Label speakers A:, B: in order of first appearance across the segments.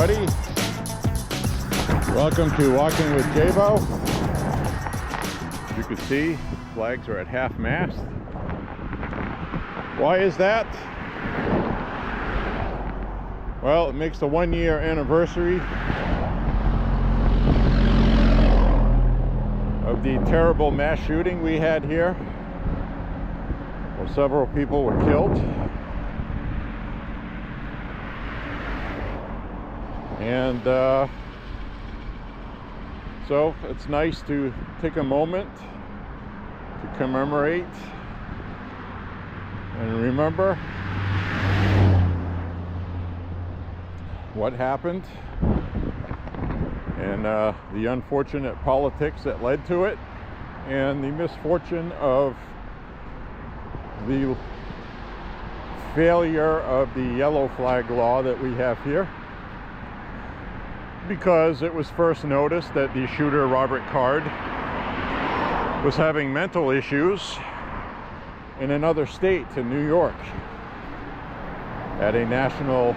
A: everybody. Welcome to Walking with J.Beau. As you can see, flags are at half-mast. Why is that? Well, it makes the 1-year anniversary of the terrible mass shooting we had here, where several people were killed. And so it's nice to take a moment to commemorate and remember what happened and the unfortunate politics that led to it, and the misfortune of the failure of the yellow flag law that we have here, because it was first noticed that the shooter, Robert Card, was having mental issues in another state, in New York, at a National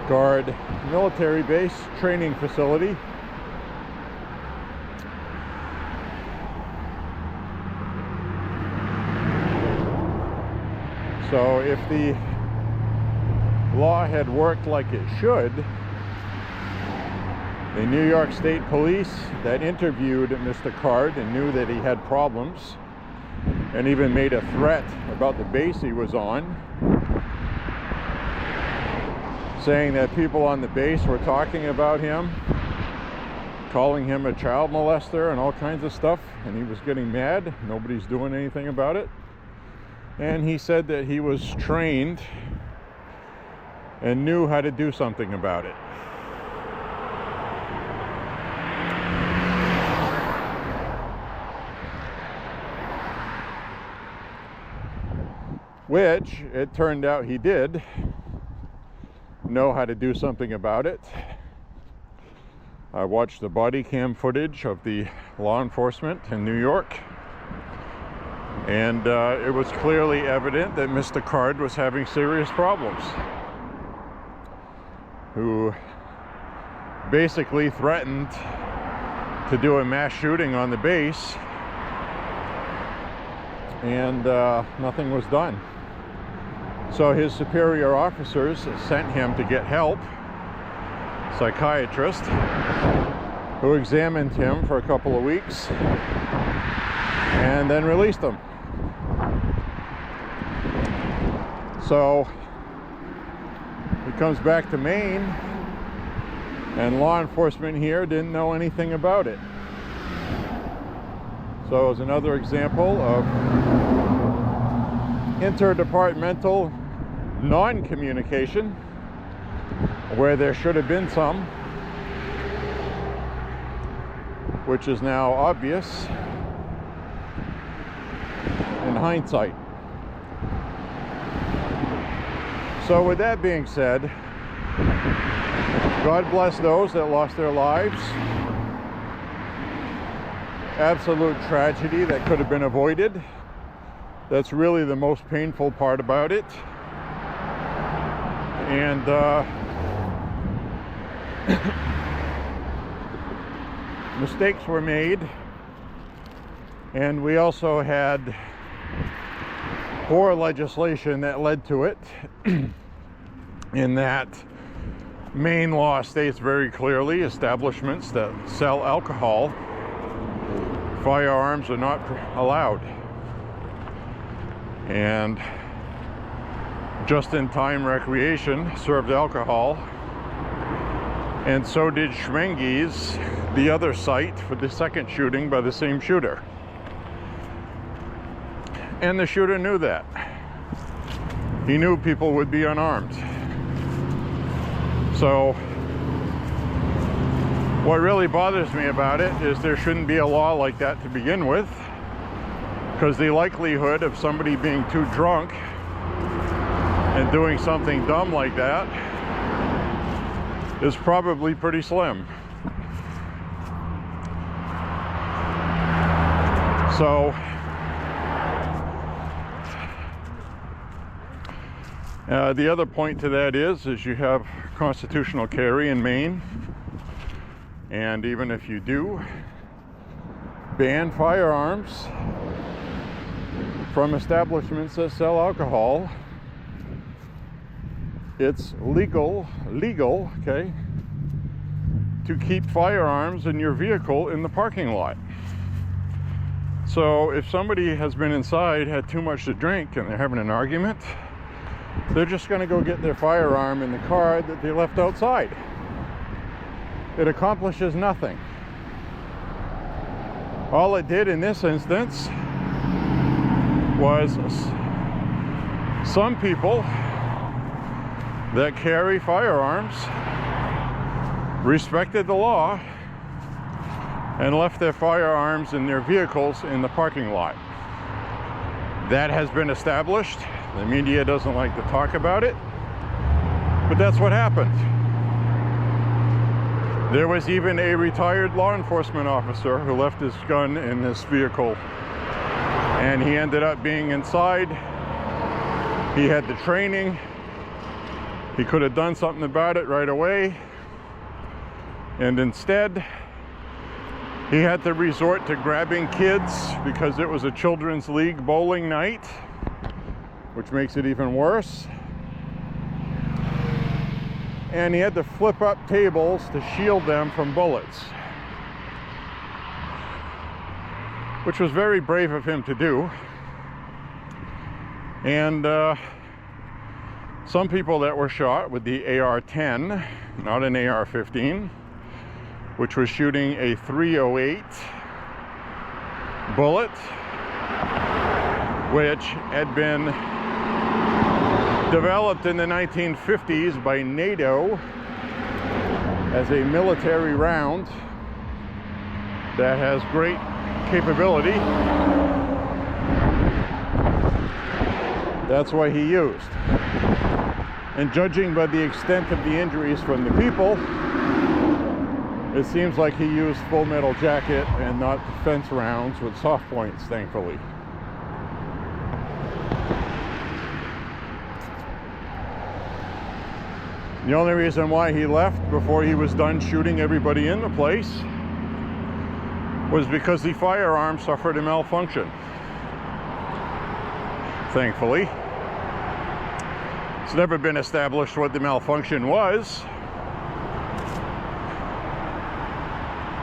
A: Guard military base training facility. So if the law had worked like it should, the New York State Police that interviewed Mr. Card and knew that he had problems and even made a threat about the base he was on, saying that people on the base were talking about him, calling him a child molester and all kinds of stuff, and he was getting mad. Nobody's doing anything about it. And he said that he was trained and knew how to do something about it. Which, it turned out he did know how to do something about it. I watched the body cam footage of the law enforcement in New York, and it was clearly evident that Mr. Card was having serious problems, who basically threatened to do a mass shooting on the base, and nothing was done. So his superior officers sent him to get help, psychiatrist, who examined him for a couple of weeks and then released him. So he comes back to Maine, and law enforcement here didn't know anything about it. So it was another example of interdepartmental non-communication, where there should have been some, which is now obvious in hindsight. So with that being said, God bless those that lost their lives. Absolute tragedy that could have been avoided. That's really the most painful part about it. And mistakes were made, and we also had poor legislation that led to it, in that Maine law states very clearly establishments that sell alcohol, firearms are not allowed. And just-in-time recreation served alcohol, and so did Schmenge's, the other site for the second shooting by the same shooter. And the shooter knew that. He knew people would be unarmed. So what really bothers me about it is there shouldn't be a law like that to begin with, because the likelihood of somebody being too drunk and doing something dumb like that is probably pretty slim. So The other point to that is you have constitutional carry in Maine, and even if you do ban firearms from establishments that sell alcohol, it's legal, okay, to keep firearms in your vehicle in the parking lot. So if somebody has been inside, had too much to drink, and they're having an argument, they're just going to go get their firearm in the car that they left outside. It accomplishes nothing. All it did in this instance was some people that carry firearms respected the law and left their firearms in their vehicles in the parking lot. That has been established. The media doesn't like to talk about it, but that's what happened. There was even a retired law enforcement officer who left his gun in this vehicle, and he ended up being inside. He had the training. He could have done something about it right away, and instead he had to resort to grabbing kids because it was a children's league bowling night, which makes it even worse. And he had to flip up tables to shield them from bullets, which was very brave of him to do. And some people that were shot with the AR-10, not an AR-15, which was shooting a .308 bullet, which had been developed in the 1950s by NATO as a military round that has great capability. That's what he used. And judging by the extent of the injuries from the people, it seems like he used full metal jacket and not defense rounds with soft points, thankfully. The only reason why he left before he was done shooting everybody in the place was because the firearm suffered a malfunction. Thankfully. It's never been established what the malfunction was.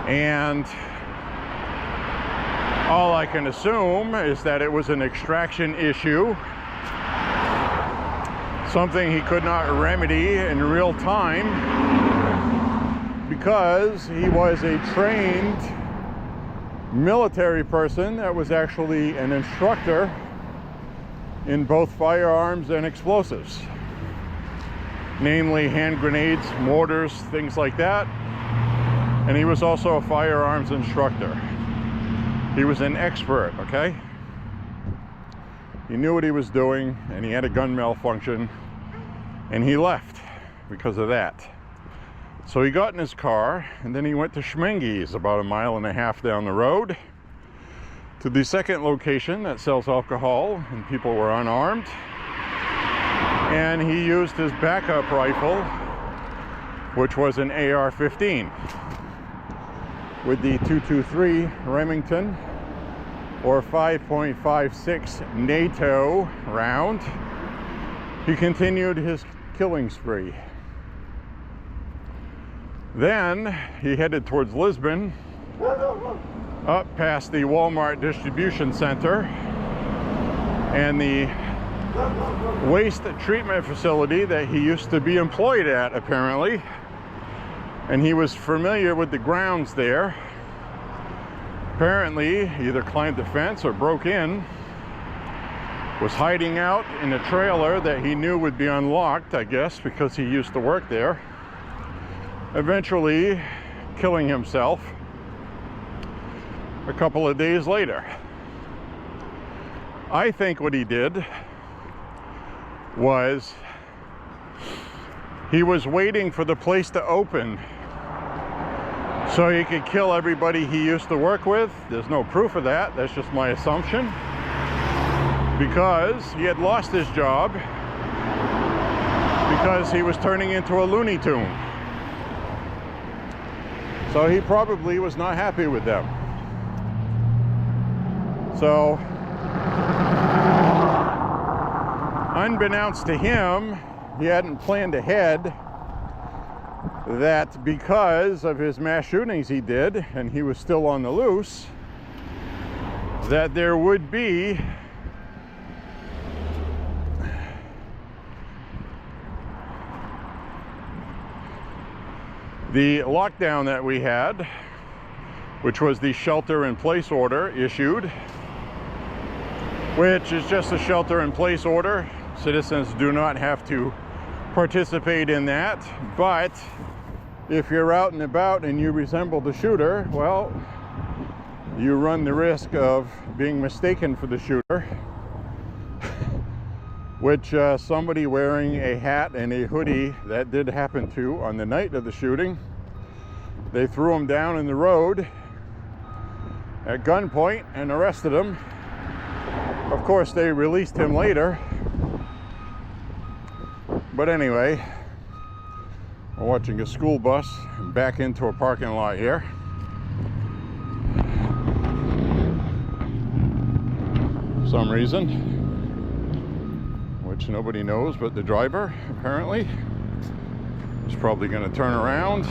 A: And all I can assume is that it was an extraction issue, something he could not remedy in real time because he was a trained military person that was actually an instructor in both firearms and explosives, namely hand grenades, mortars, things like that. And he was also a firearms instructor. He was an expert, okay? He knew what he was doing, and he had a gun malfunction, and he left because of that. So he got in his car, and then he went to Schmenge's, about 1.5 miles down the road, to the second location that sells alcohol, and people were unarmed. And he used his backup rifle, which was an AR-15. With the .223 Remington or 5.56 NATO round, he continued his killing spree. Then he headed towards Lisbon, up past the Walmart distribution center and the waste treatment facility that he used to be employed at, apparently. And he was familiar with the grounds there. Apparently, he either climbed the fence or broke in, was hiding out in a trailer that he knew would be unlocked, I guess, because he used to work there. Eventually, killing himself a couple of days later. I think what he did was he was waiting for the place to open so he could kill everybody he used to work with. There's no proof of that. That's just my assumption. Because he had lost his job because he was turning into a Looney Tune. So he probably was not happy with them. So, unbeknownst to him, he hadn't planned ahead that because of his mass shootings he did, and he was still on the loose, that there would be the lockdown that we had, which was the shelter-in-place order issued, which is just a shelter-in-place order. Citizens do not have to participate in that, but if you're out and about and you resemble the shooter, well, you run the risk of being mistaken for the shooter, which somebody wearing a hat and a hoodie that did happen to on the night of the shooting. They threw him down in the road at gunpoint and arrested him. Of course, they released him later. But anyway, we're watching a school bus back into a parking lot here. For some reason, which nobody knows but the driver, apparently. He's probably going to turn around.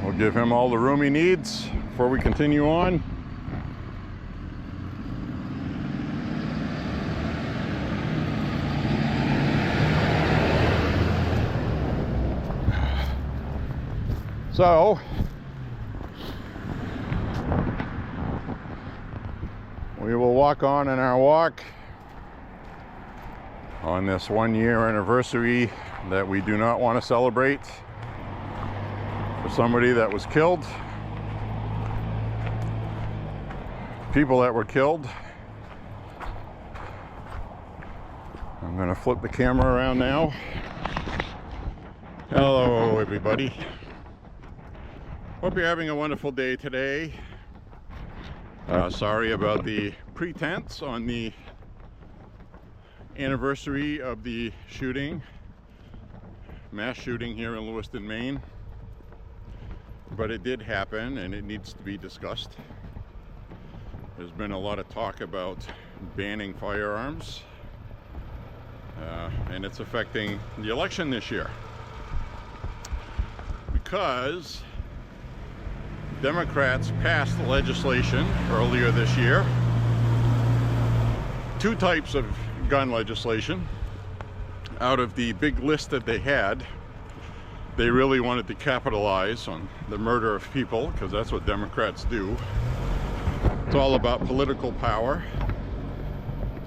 A: We'll give him all the room he needs before we continue on. So, we will walk on in our walk on this 1-year anniversary that we do not want to celebrate for somebody that was killed, people that were killed. I'm going to flip the camera around now. Hello, everybody. Hope you're having a wonderful day today. Sorry about the pretense on the anniversary of the shooting, mass shooting here in Lewiston, Maine. But it did happen and it needs to be discussed. There's been a lot of talk about banning firearms, and it's affecting the election this year because Democrats passed legislation earlier this year, 2 types of gun legislation. Out of the big list that they had, they really wanted to capitalize on the murder of people, because that's what Democrats do. It's all about political power.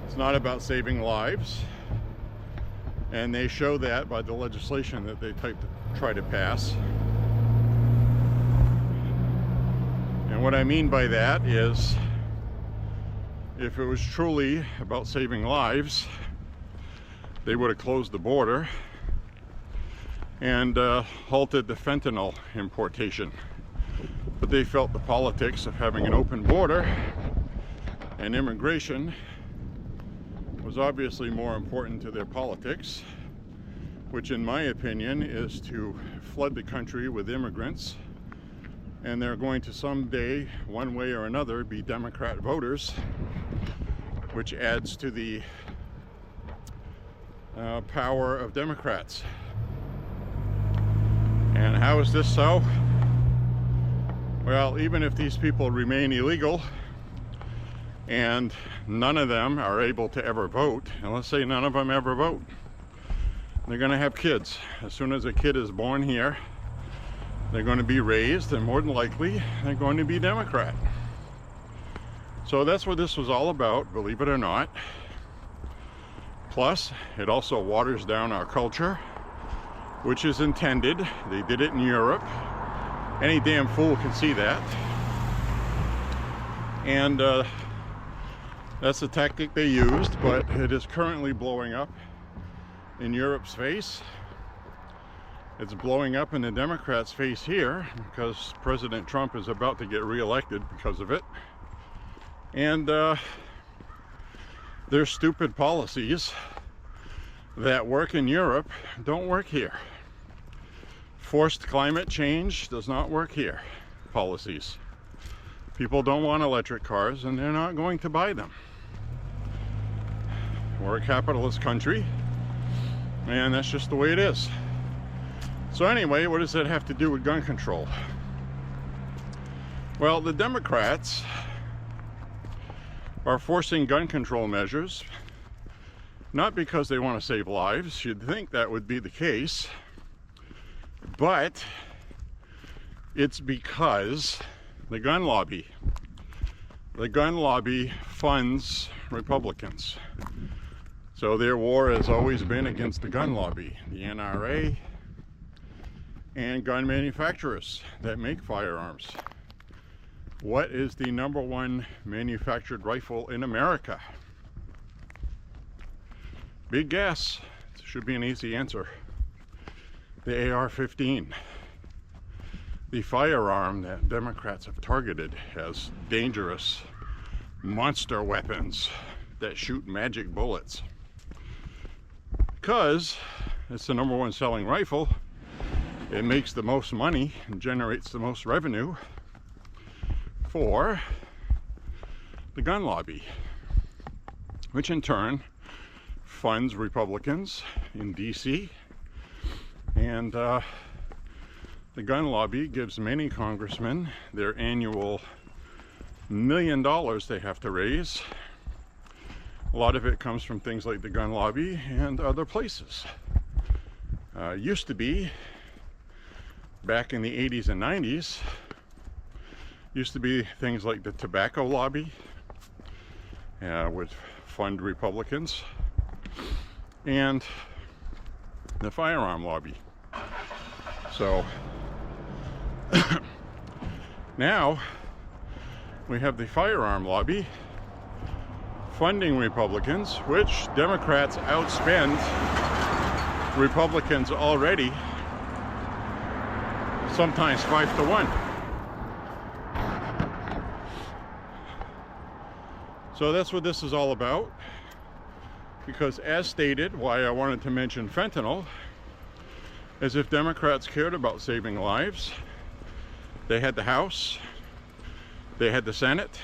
A: It's not about saving lives. And they show that by the legislation that they try to pass. And what I mean by that is, if it was truly about saving lives, they would have closed the border and halted the fentanyl importation. But they felt the politics of having an open border and immigration was obviously more important to their politics, which in my opinion is to flood the country with immigrants. And they're going to someday, one way or another, be Democrat voters, which adds to the power of Democrats. And how is this so? Well, even if these people remain illegal and none of them are able to ever vote, and let's say none of them ever vote, they're going to have kids. As soon as a kid is born here, they're going to be raised, and more than likely, they're going to be Democrat. So that's what this was all about, believe it or not. Plus, it also waters down our culture, which is intended. They did it in Europe. Any damn fool can see that. And that's the tactic they used, but it is currently blowing up in Europe's face. It's blowing up in the Democrats' face here because President Trump is about to get reelected because of it. And the Their stupid policies that work in Europe don't work here. Forced climate change does not work here. Policies. People don't want electric cars and they're not going to buy them. We're a capitalist country and that's just the way it is. So anyway, what does that have to do with gun control? Well, the Democrats are forcing gun control measures not because they want to save lives. You'd think that would be the case, but it's because the gun lobby funds Republicans. So their war has always been against the gun lobby, the NRA, and gun manufacturers that make firearms. What is the #1 manufactured rifle in America? Big guess. It should be an easy answer. The AR-15. The firearm that Democrats have targeted as dangerous monster weapons that shoot magic bullets. Because it's the #1 selling rifle, it makes the most money and generates the most revenue for the gun lobby, which in turn funds Republicans in DC, and the gun lobby gives many congressmen their annual $1 million they have to raise. A lot of it comes from things like the gun lobby and other places. Used to be, back in the 80s and 90s, used to be things like the tobacco lobby would fund Republicans, and the firearm lobby. So now we have the firearm lobby funding Republicans, which Democrats outspend Republicans already, sometimes 5-1. So that's what this is all about, because as stated, why I wanted to mention fentanyl, as if Democrats cared about saving lives. They had the House, they had the Senate,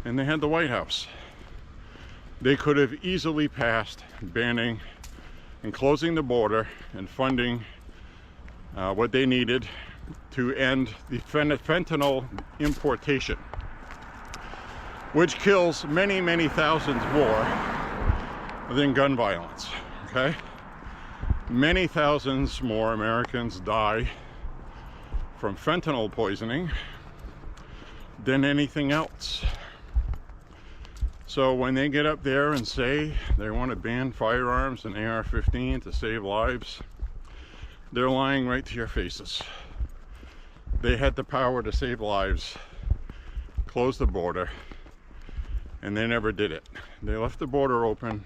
A: and they had the White House. They could have easily passed banning and closing the border and funding what they needed to end the fentanyl importation, which kills many, many thousands more than gun violence, okay? Many thousands more Americans die from fentanyl poisoning than anything else. So when they get up there and say they want to ban firearms and AR-15 to save lives, they're lying right to your faces. They had the power to save lives, close the border, and they never did it. They left the border open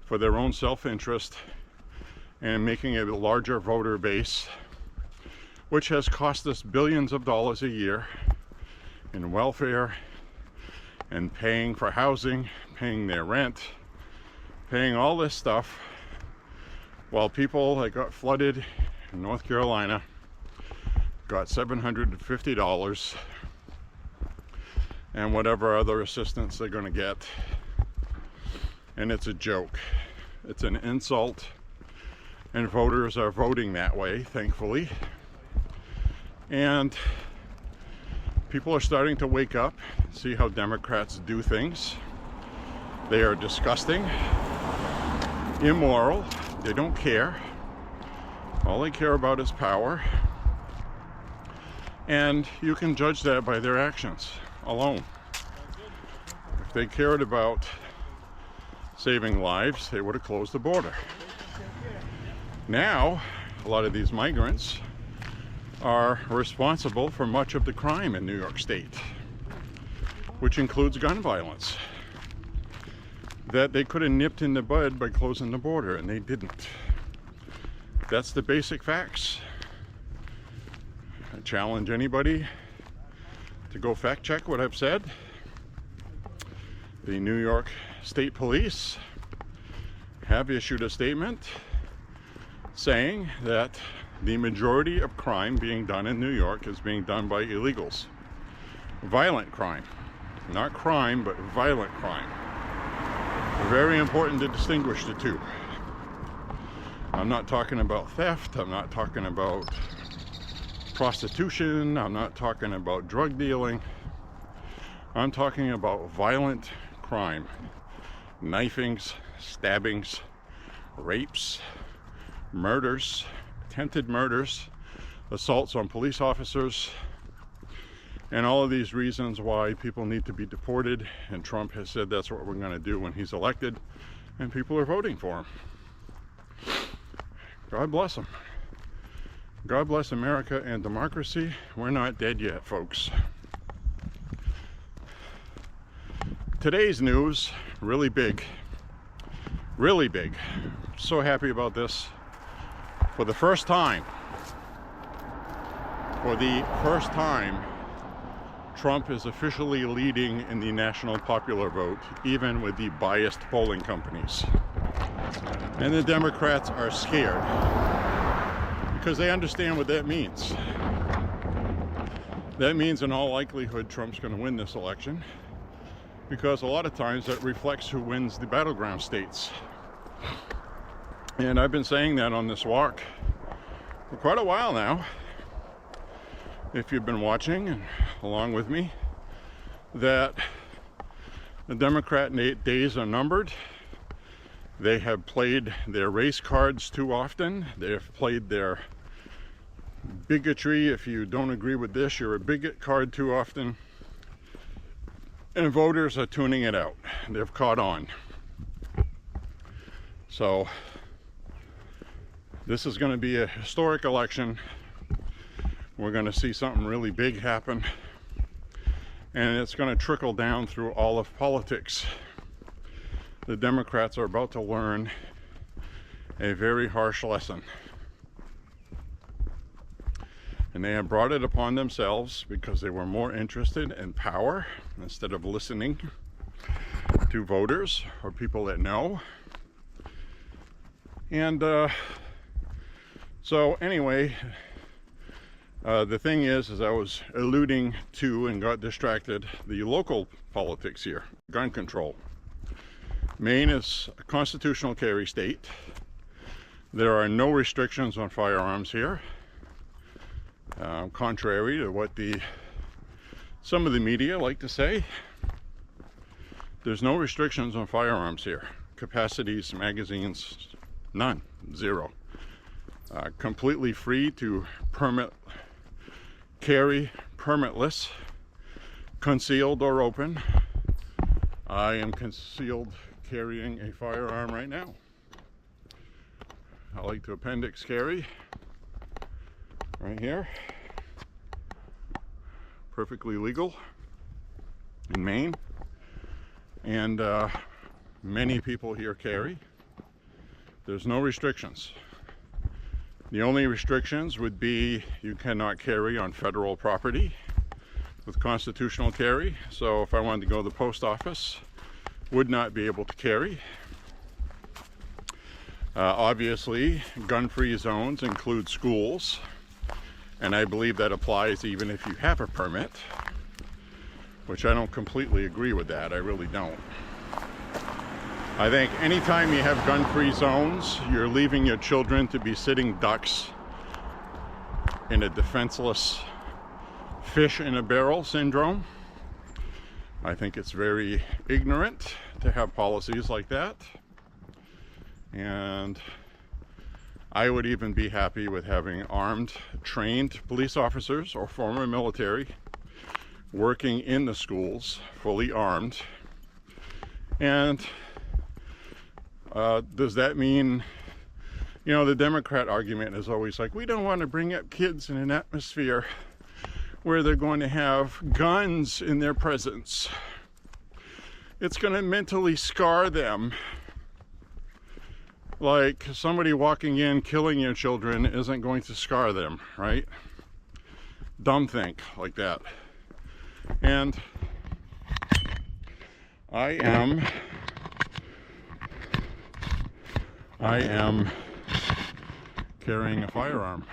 A: for their own self-interest and making a larger voter base, which has cost us billions of dollars a year in welfare and paying for housing, paying their rent, paying all this stuff, while people that got flooded in North Carolina got $750 and whatever other assistance they're going to get. And it's a joke. It's an insult, and voters are voting that way, thankfully. And people are starting to wake up, see how Democrats do things. They are disgusting, immoral, they don't care. All they care about is power. And you can judge that by their actions alone. If they cared about saving lives, they would have closed the border. Now, a lot of these migrants are responsible for much of the crime in New York State, which includes gun violence, that they could have nipped in the bud by closing the border, and they didn't. That's the basic facts. I challenge anybody to go fact check what I've said. The New York State Police have issued a statement saying that the majority of crime being done in New York is being done by illegals. Violent crime. Not crime, but violent crime. Very important to distinguish the two. I'm not talking about theft. I'm not talking about prostitution. I'm not talking about drug dealing. I'm talking about violent crime. Knifings, stabbings, rapes, murders, attempted murders, assaults on police officers, and all of these reasons why people need to be deported. And Trump has said that's what we're going to do when he's elected, and people are voting for him. God bless him. God bless America and democracy. We're not dead yet, folks. Today's news, really big. Really big. So happy about this. For the first time, Trump is officially leading in the national popular vote, even with the biased polling companies. And the Democrats are scared because they understand what that means. That means in all likelihood Trump's going to win this election, because a lot of times that reflects who wins the battleground states. And I've been saying that on this walk for quite a while now. If you've been watching and along with me, that the Democrat days are numbered. They have played their race cards too often. They have played their bigotry, if you don't agree with this, you're a bigot card too often. And voters are tuning it out. They've caught on. So this is going to be a historic election. We're going to see something really big happen, and it's going to trickle down through all of politics. The Democrats are about to learn a very harsh lesson, and they have brought it upon themselves because they were more interested in power instead of listening to voters or people that know. And so anyway, the thing is I was alluding to and got distracted, the local politics here. Gun control. Maine is a constitutional carry state. There are no restrictions on firearms here, contrary to what some of the media like to say. There's no restrictions on firearms here. Capacities, magazines, none, zero. Completely free to carry, permitless, concealed or open. I am concealed carrying a firearm right now. I like to appendix carry right here. Perfectly legal in Maine, and many people here carry. There's no restrictions. The only restrictions would be you cannot carry on federal property with constitutional carry. So if I wanted to go to the post office, would not be able to carry. Obviously, gun-free zones include schools, and I believe that applies even if you have a permit, which I don't completely agree with that. I really don't. I think anytime you have gun-free zones, you're leaving your children to be sitting ducks in a defenseless fish in a barrel syndrome. I think it's very ignorant to have policies like that. And I would even be happy with having armed, trained police officers or former military working in the schools, fully armed. And does that mean, you know, the Democrat argument is always like, we don't want to bring up kids in an atmosphere where they're going to have guns in their presence. It's going to mentally scar them. Like, somebody walking in killing your children isn't going to scar them, right? Dumb think like that. And I am carrying a firearm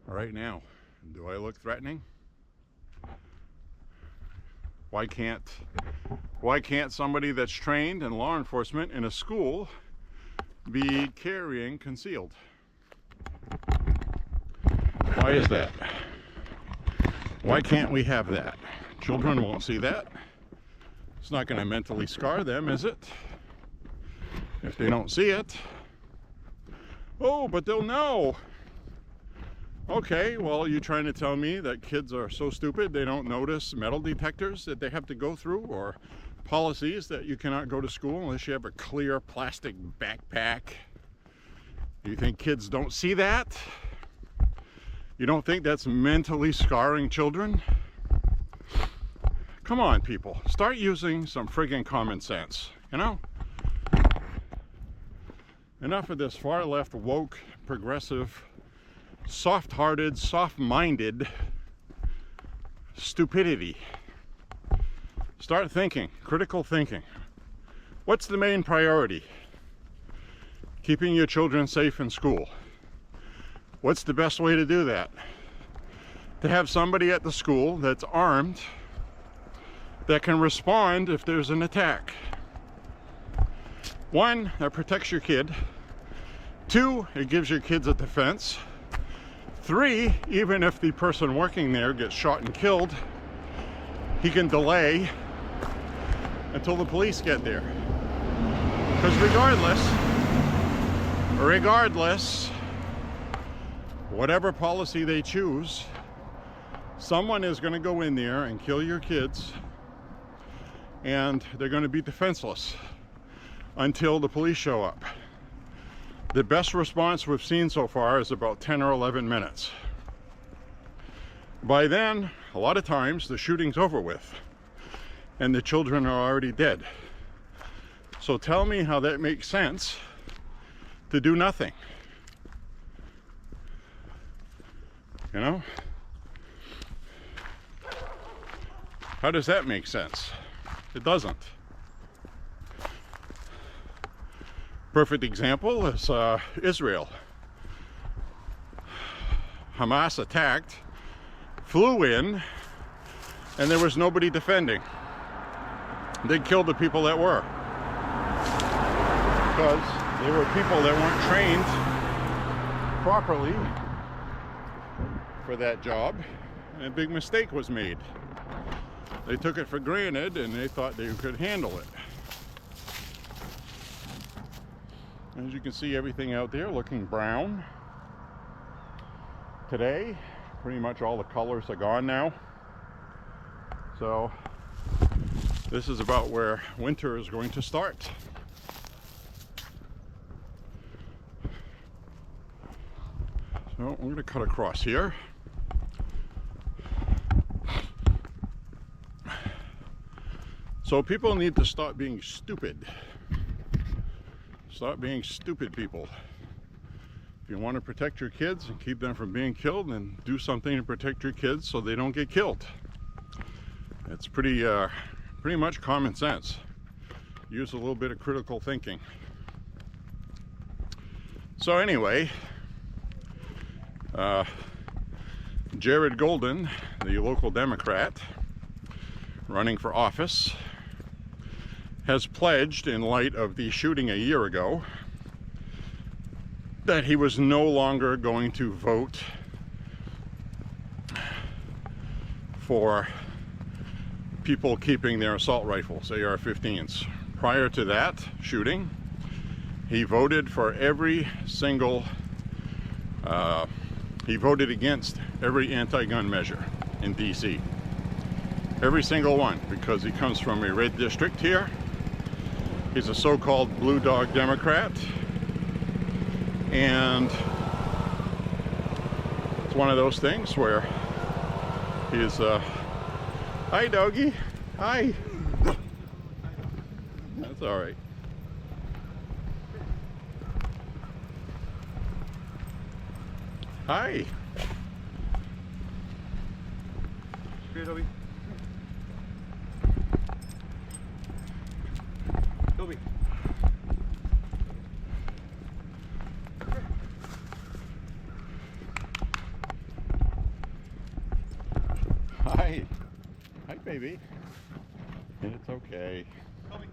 A: right now. Do I look threatening? Why can't somebody that's trained in law enforcement in a school be carrying concealed? Why is that? Why can't we have that? Children won't see that. It's not going to mentally scar them, is it? If they don't see it. Oh, but they'll know. Okay, well, are you trying to tell me that kids are so stupid they don't notice metal detectors that they have to go through, or policies that you cannot go to school unless you have a clear plastic backpack? Do you think kids don't see that? You don't think that's mentally scarring children? Come on, people. Start using some friggin' common sense, you know? Enough of this far left, woke, progressive, soft-hearted, soft-minded stupidity. Start thinking, critical thinking. What's the main priority? Keeping your children safe in school. What's the best way to do that? To have somebody at the school that's armed, that can respond if there's an attack. One, that protects your kid. Two, it gives your kids a defense. Three, even if the person working there gets shot and killed, he can delay until the police get there. Because regardless, whatever policy they choose, someone is going to go in there and kill your kids, and they're going to be defenseless until the police show up. The best response we've seen so far is about 10 or 11 minutes. By then, a lot of times, the shooting's over with, and the children are already dead. So tell me how that makes sense to do nothing. You know? How does that make sense? It doesn't. Perfect example is Israel. Hamas attacked, flew in, and there was nobody defending. They killed the people that were. Because they were people that weren't trained properly for that job, and a big mistake was made. They took it for granted and they thought they could handle it. As you can see, everything out there looking brown. Today, pretty much all the colors are gone now. So this is about where winter is going to start. So I'm going to cut across here. So people need to stop being stupid. Stop being stupid, people. If you want to protect your kids and keep them from being killed, then do something to protect your kids so they don't get killed. It's pretty much common sense. Use a little bit of critical thinking. So anyway, Jared Golden, the local Democrat running for office, has pledged, in light of the shooting a year ago, that he was no longer going to vote for people keeping their assault rifles, AR-15s. Prior to that shooting, he voted for every single, he voted against every anti-gun measure in DC. Every single one, because he comes from a red district here. He's a so-called blue dog Democrat, and it's one of those things where he's hi doggy, hi. That's all right. Hi.
B: Toby.
A: Hi. Hi, baby. It's okay.
B: Toby.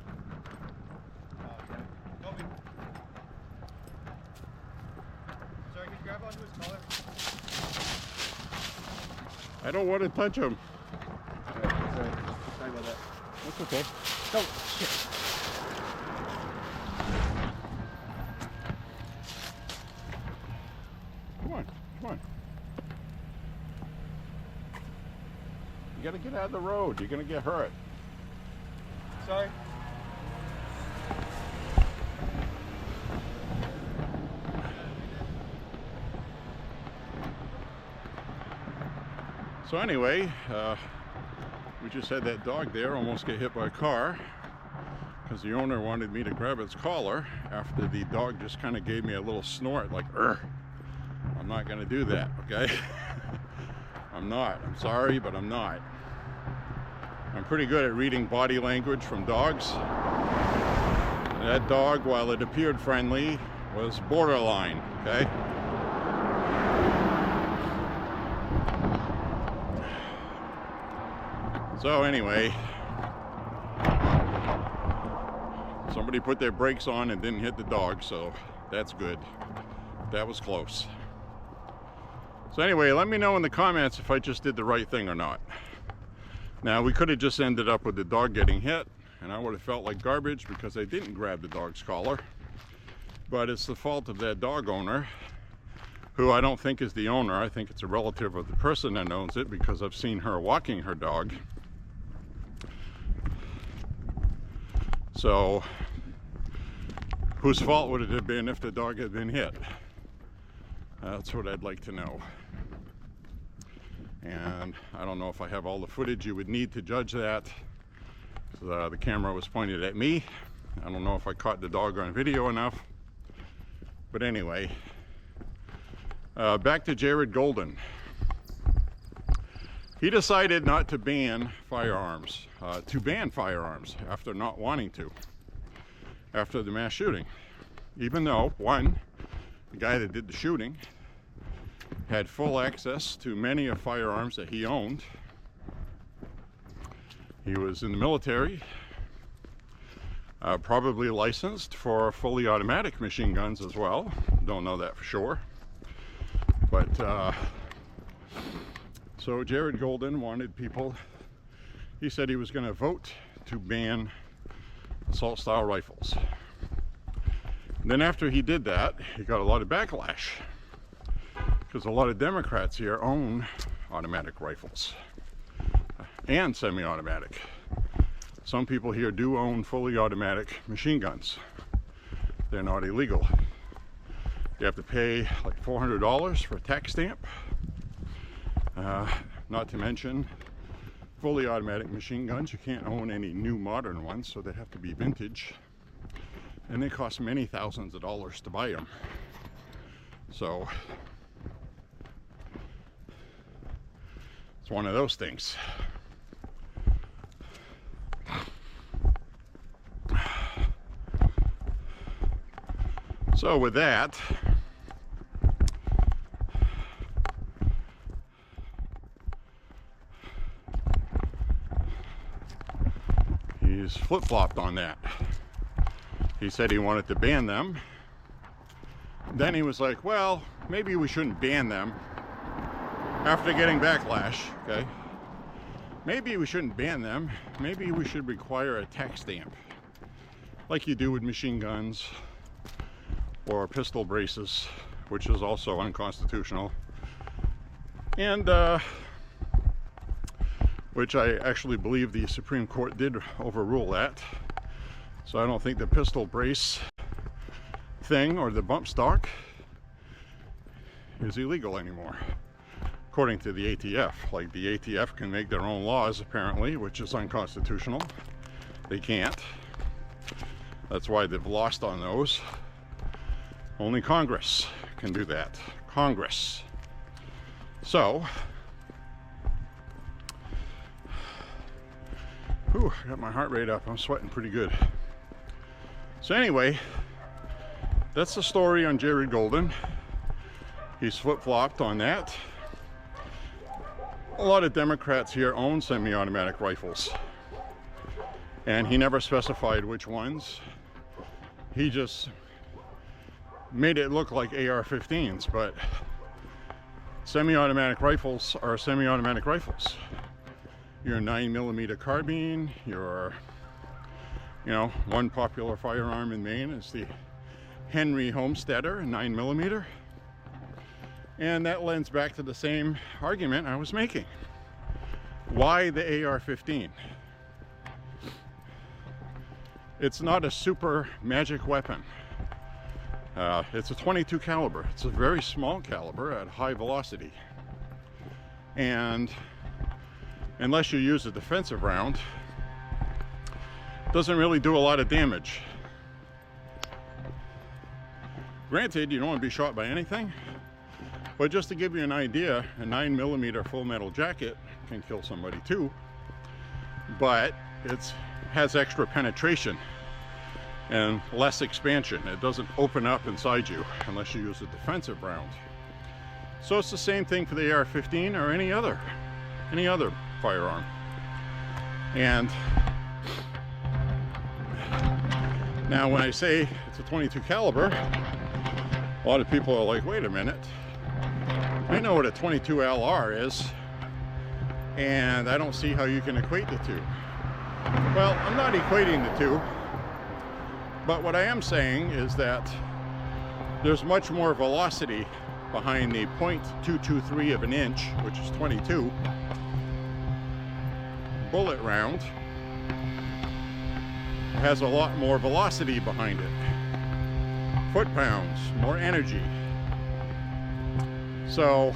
B: Toby. Sorry, can you grab onto his collar?
A: I don't want to touch him.
B: Sorry about that.
A: That's okay.
B: Oh, shit.
A: Come on, come on. You gotta get out of the road. You're gonna get hurt.
B: Sorry.
A: So anyway, we just had that dog there almost get hit by a car because the owner wanted me to grab its collar after the dog just kind of gave me a little snort like, "Urgh." I'm not gonna do that, okay? I'm not. I'm sorry, but I'm not. I'm pretty good at reading body language from dogs. That dog, while it appeared friendly, was borderline, okay? So anyway, somebody put their brakes on and didn't hit the dog, so that's good. That was close. So anyway, let me know in the comments if I just did the right thing or not. Now, we could have just ended up with the dog getting hit, and I would have felt like garbage because I didn't grab the dog's collar. But it's the fault of that dog owner, who I don't think is the owner. I think it's a relative of the person that owns it because I've seen her walking her dog. So, whose fault would it have been if the dog had been hit? That's what I'd like to know. And I don't know if I have all the footage you would need to judge that. The camera was pointed at me. I don't know if I caught the dog on video enough. But anyway, back to Jared Golden. He decided not to ban firearms, after not wanting to, after the mass shooting. Even though, one, the guy that did the shooting had full access to many of firearms that he owned. He was in the military, probably licensed for fully automatic machine guns as well. Don't know that for sure. But, so Jared Golden wanted people, he said he was going to vote to ban assault style rifles. And then after he did that, he got a lot of backlash because a lot of Democrats here own automatic rifles and semi-automatic. Some people here do own fully automatic machine guns. They're not illegal. You have to pay like $400 for a tax stamp. Not to mention fully automatic machine guns. You can't own any new modern ones, so they have to be vintage. And they cost many thousands of dollars to buy them. So it's one of those things. So with that, he's flip-flopped on that. He said he wanted to ban them. Then he was like, well, maybe we shouldn't ban them after getting backlash, okay? Maybe we shouldn't ban them. Maybe we should require a tax stamp like you do with machine guns or pistol braces, which is also unconstitutional. And which I actually believe the Supreme Court did overrule that. So I don't think the pistol brace thing or the bump stock is illegal anymore, according to the ATF. Like the ATF can make their own laws apparently, which is unconstitutional. They can't. That's why they've lost on those. Only Congress can do that. Congress. So, whew, I got my heart rate up. I'm sweating pretty good. So anyway, that's the story on Jared Golden. He's flip-flopped on that. A lot of Democrats here own semi-automatic rifles, and he never specified which ones. He just made it look like AR-15s, but semi-automatic rifles are semi-automatic rifles. Your 9mm carbine, your, one popular firearm in Maine is the Henry Homesteader 9mm. And that lends back to the same argument I was making. Why the AR-15? It's not a super magic weapon. It's a .22 caliber. It's a very small caliber at high velocity. And unless you use a defensive round, it doesn't really do a lot of damage. Granted, you don't want to be shot by anything, but just to give you an idea, a 9mm full metal jacket can kill somebody too, but it has extra penetration and less expansion. It doesn't open up inside you unless you use a defensive round. So it's the same thing for the AR-15 or any other firearm. And now when I say it's a .22 caliber, a lot of people are like, wait a minute, I know what a .22 LR is, and I don't see how you can equate the two. Well, I'm not equating the two, but what I am saying is that there's much more velocity behind the .223 of an inch, which is .22 bullet round. It has a lot more velocity behind it. Foot-pounds, more energy. So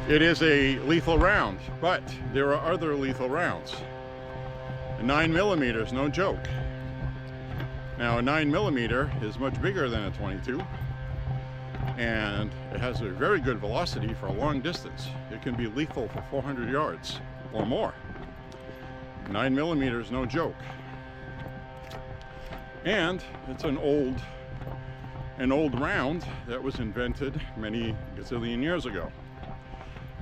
A: it is a lethal round, but there are other lethal rounds. A 9mm is no joke. Now a 9mm is much bigger than a .22, and it has a very good velocity for a long distance. It can be lethal for 400 yards or more. 9mm is no joke. And it's an old round that was invented many gazillion years ago.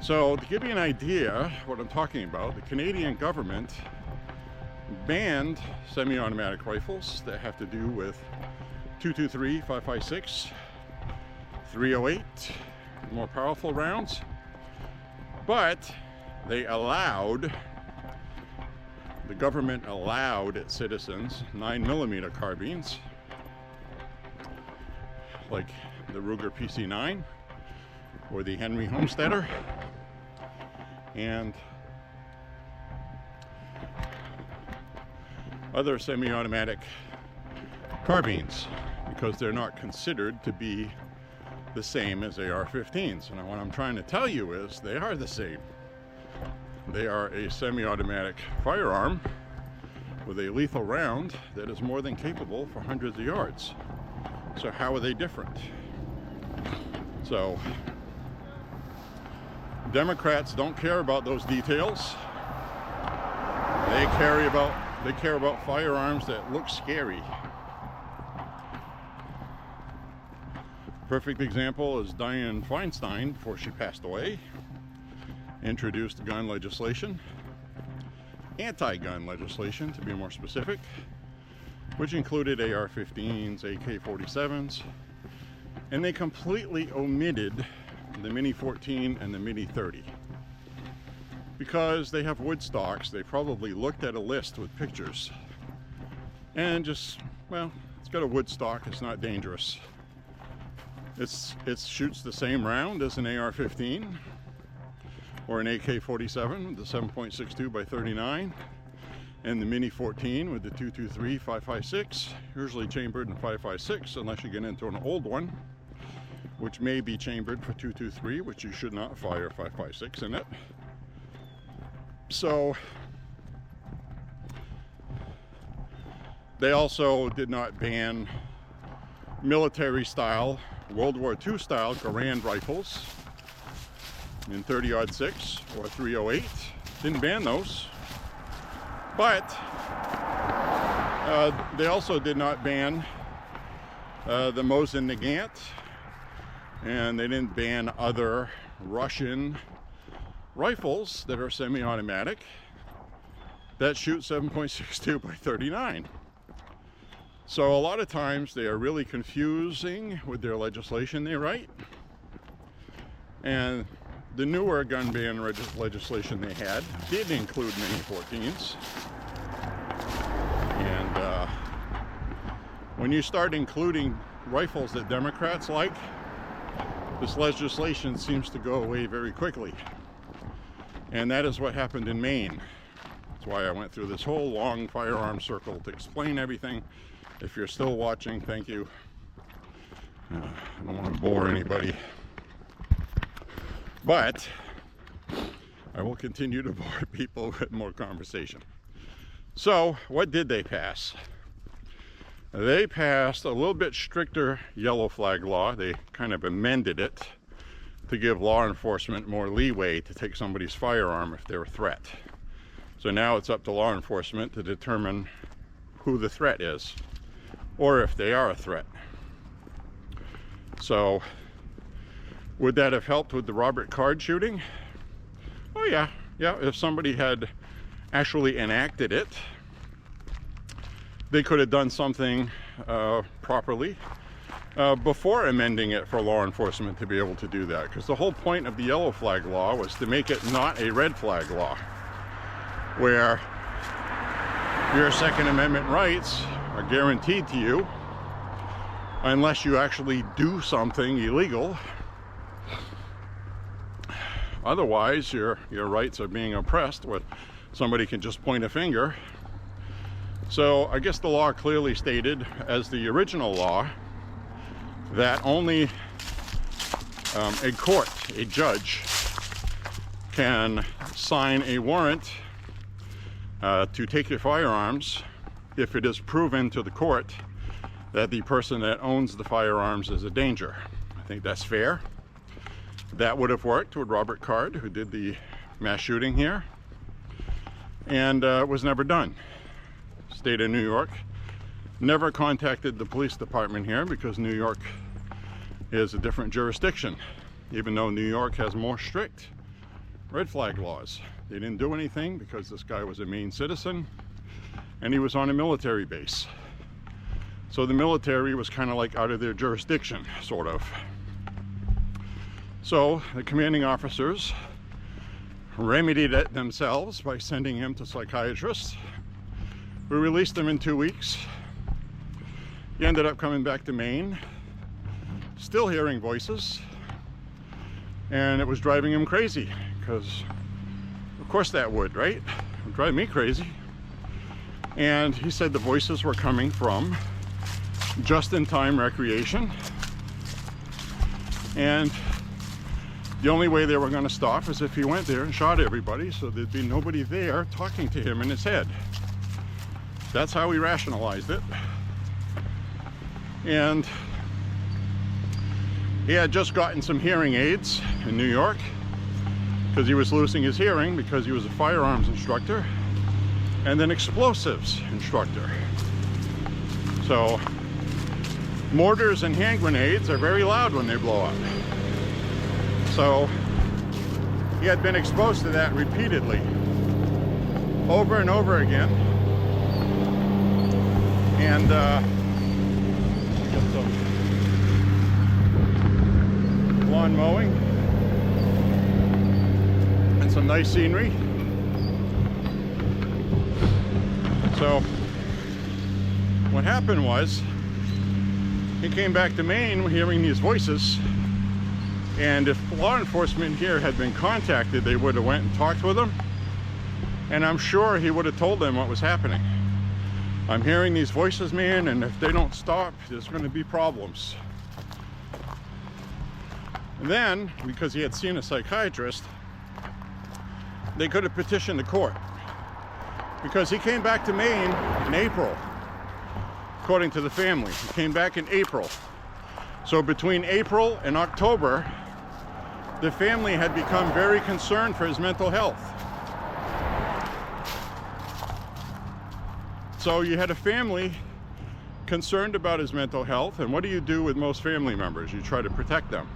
A: So to give you an idea what I'm talking about, the Canadian government banned semi-automatic rifles that have to do with .223, .556, .308, more powerful rounds, but the government allowed its citizens 9mm carbines, like the Ruger PC-9 or the Henry Homesteader, and other semi-automatic carbines, because they're not considered to be the same as AR-15s. And what I'm trying to tell you is they are the same. They are a semi-automatic firearm with a lethal round that is more than capable for hundreds of yards. So how are they different? So Democrats don't care about those details. They care about firearms that look scary. Perfect example is Dianne Feinstein, before she passed away, introduced gun legislation, anti-gun legislation to be more specific, which included AR-15s, AK-47s, and they completely omitted the Mini 14 and the Mini 30. Because they have wood stocks, they probably looked at a list with pictures and just, well, it's got a wood stock, it's not dangerous. It shoots the same round as an AR-15 or an AK-47 with the 7.62 by 39, and the Mini 14 with the 223 5.56, usually chambered in 5.56 unless you get into an old one, which may be chambered for 223, which you should not fire 5.56 in it. So they also did not ban military style, World War II style Garand rifles in 30-06 or 308. Didn't ban those. But they also did not ban the Mosin Nagant, and they didn't ban other Russian rifles that are semi-automatic that shoot 7.62 by 39. So a lot of times they are really confusing with their legislation they write. And the newer gun ban legislation they had did include mini 14s. And when you start including rifles that Democrats like, this legislation seems to go away very quickly. And that is what happened in Maine. That's why I went through this whole long firearm circle to explain everything. If you're still watching, thank you. I don't want to bore anybody. But I will continue to bore people with more conversation. So, what did they pass? They passed a little bit stricter yellow flag law. They kind of amended it to give law enforcement more leeway to take somebody's firearm if they're a threat. So now it's up to law enforcement to determine who the threat is, or if they are a threat. So, would that have helped with the Robert Card shooting? Oh yeah, if somebody had actually enacted it, they could have done something properly before amending it for law enforcement to be able to do that. Because the whole point of the yellow flag law was to make it not a red flag law, where your Second Amendment rights are guaranteed to you unless you actually do something illegal. Otherwise, your rights are being oppressed, where somebody can just point a finger. So I guess the law clearly stated, as the original law, that only a court, a judge, can sign a warrant to take your firearms if it is proven to the court that the person that owns the firearms is a danger. I think that's fair. That would have worked with Robert Card, who did the mass shooting here, and it was never done. State of New York never contacted the police department here because New York is a different jurisdiction, even though New York has more strict red flag laws. They didn't do anything because this guy was a Maine citizen and he was on a military base. So the military was kind of like out of their jurisdiction, sort of. So the commanding officers remedied it themselves by sending him to psychiatrists. We released him in 2 weeks. He ended up coming back to Maine, still hearing voices, and it was driving him crazy, because of course that would, right? It would drive me crazy. And he said the voices were coming from just-in-time recreation, and the only way they were going to stop is if he went there and shot everybody, so there'd be nobody there talking to him in his head. That's how he rationalized it. And he had just gotten some hearing aids in New York because he was losing his hearing because he was a firearms instructor and an explosives instructor. So mortars and hand grenades are very loud when they blow up. So he had been exposed to that repeatedly, over and over again. And we got some lawn mowing and some nice scenery. So what happened was, he came back to Maine hearing these voices, and if law enforcement here had been contacted, they would have went and talked with him, and I'm sure he would have told them what was happening. I'm hearing these voices, man, and if they don't stop, there's going to be problems. And then, because he had seen a psychiatrist, they could have petitioned the court. Because he came back to Maine in April, according to the family. He came back in April. So between April and October, the family had become very concerned for his mental health. So you had a family concerned about his mental health, and what do you do with most family members? You try to protect them.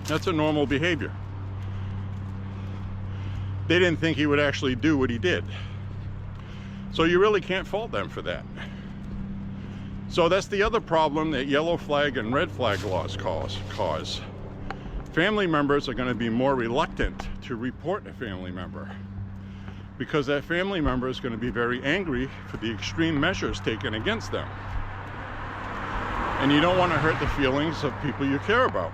A: That's a normal behavior. They didn't think he would actually do what he did. So you really can't fault them for that. So that's the other problem that yellow flag and red flag laws cause. Family members are going to be more reluctant to report a family member because that family member is going to be very angry for the extreme measures taken against them. And you don't want to hurt the feelings of people you care about.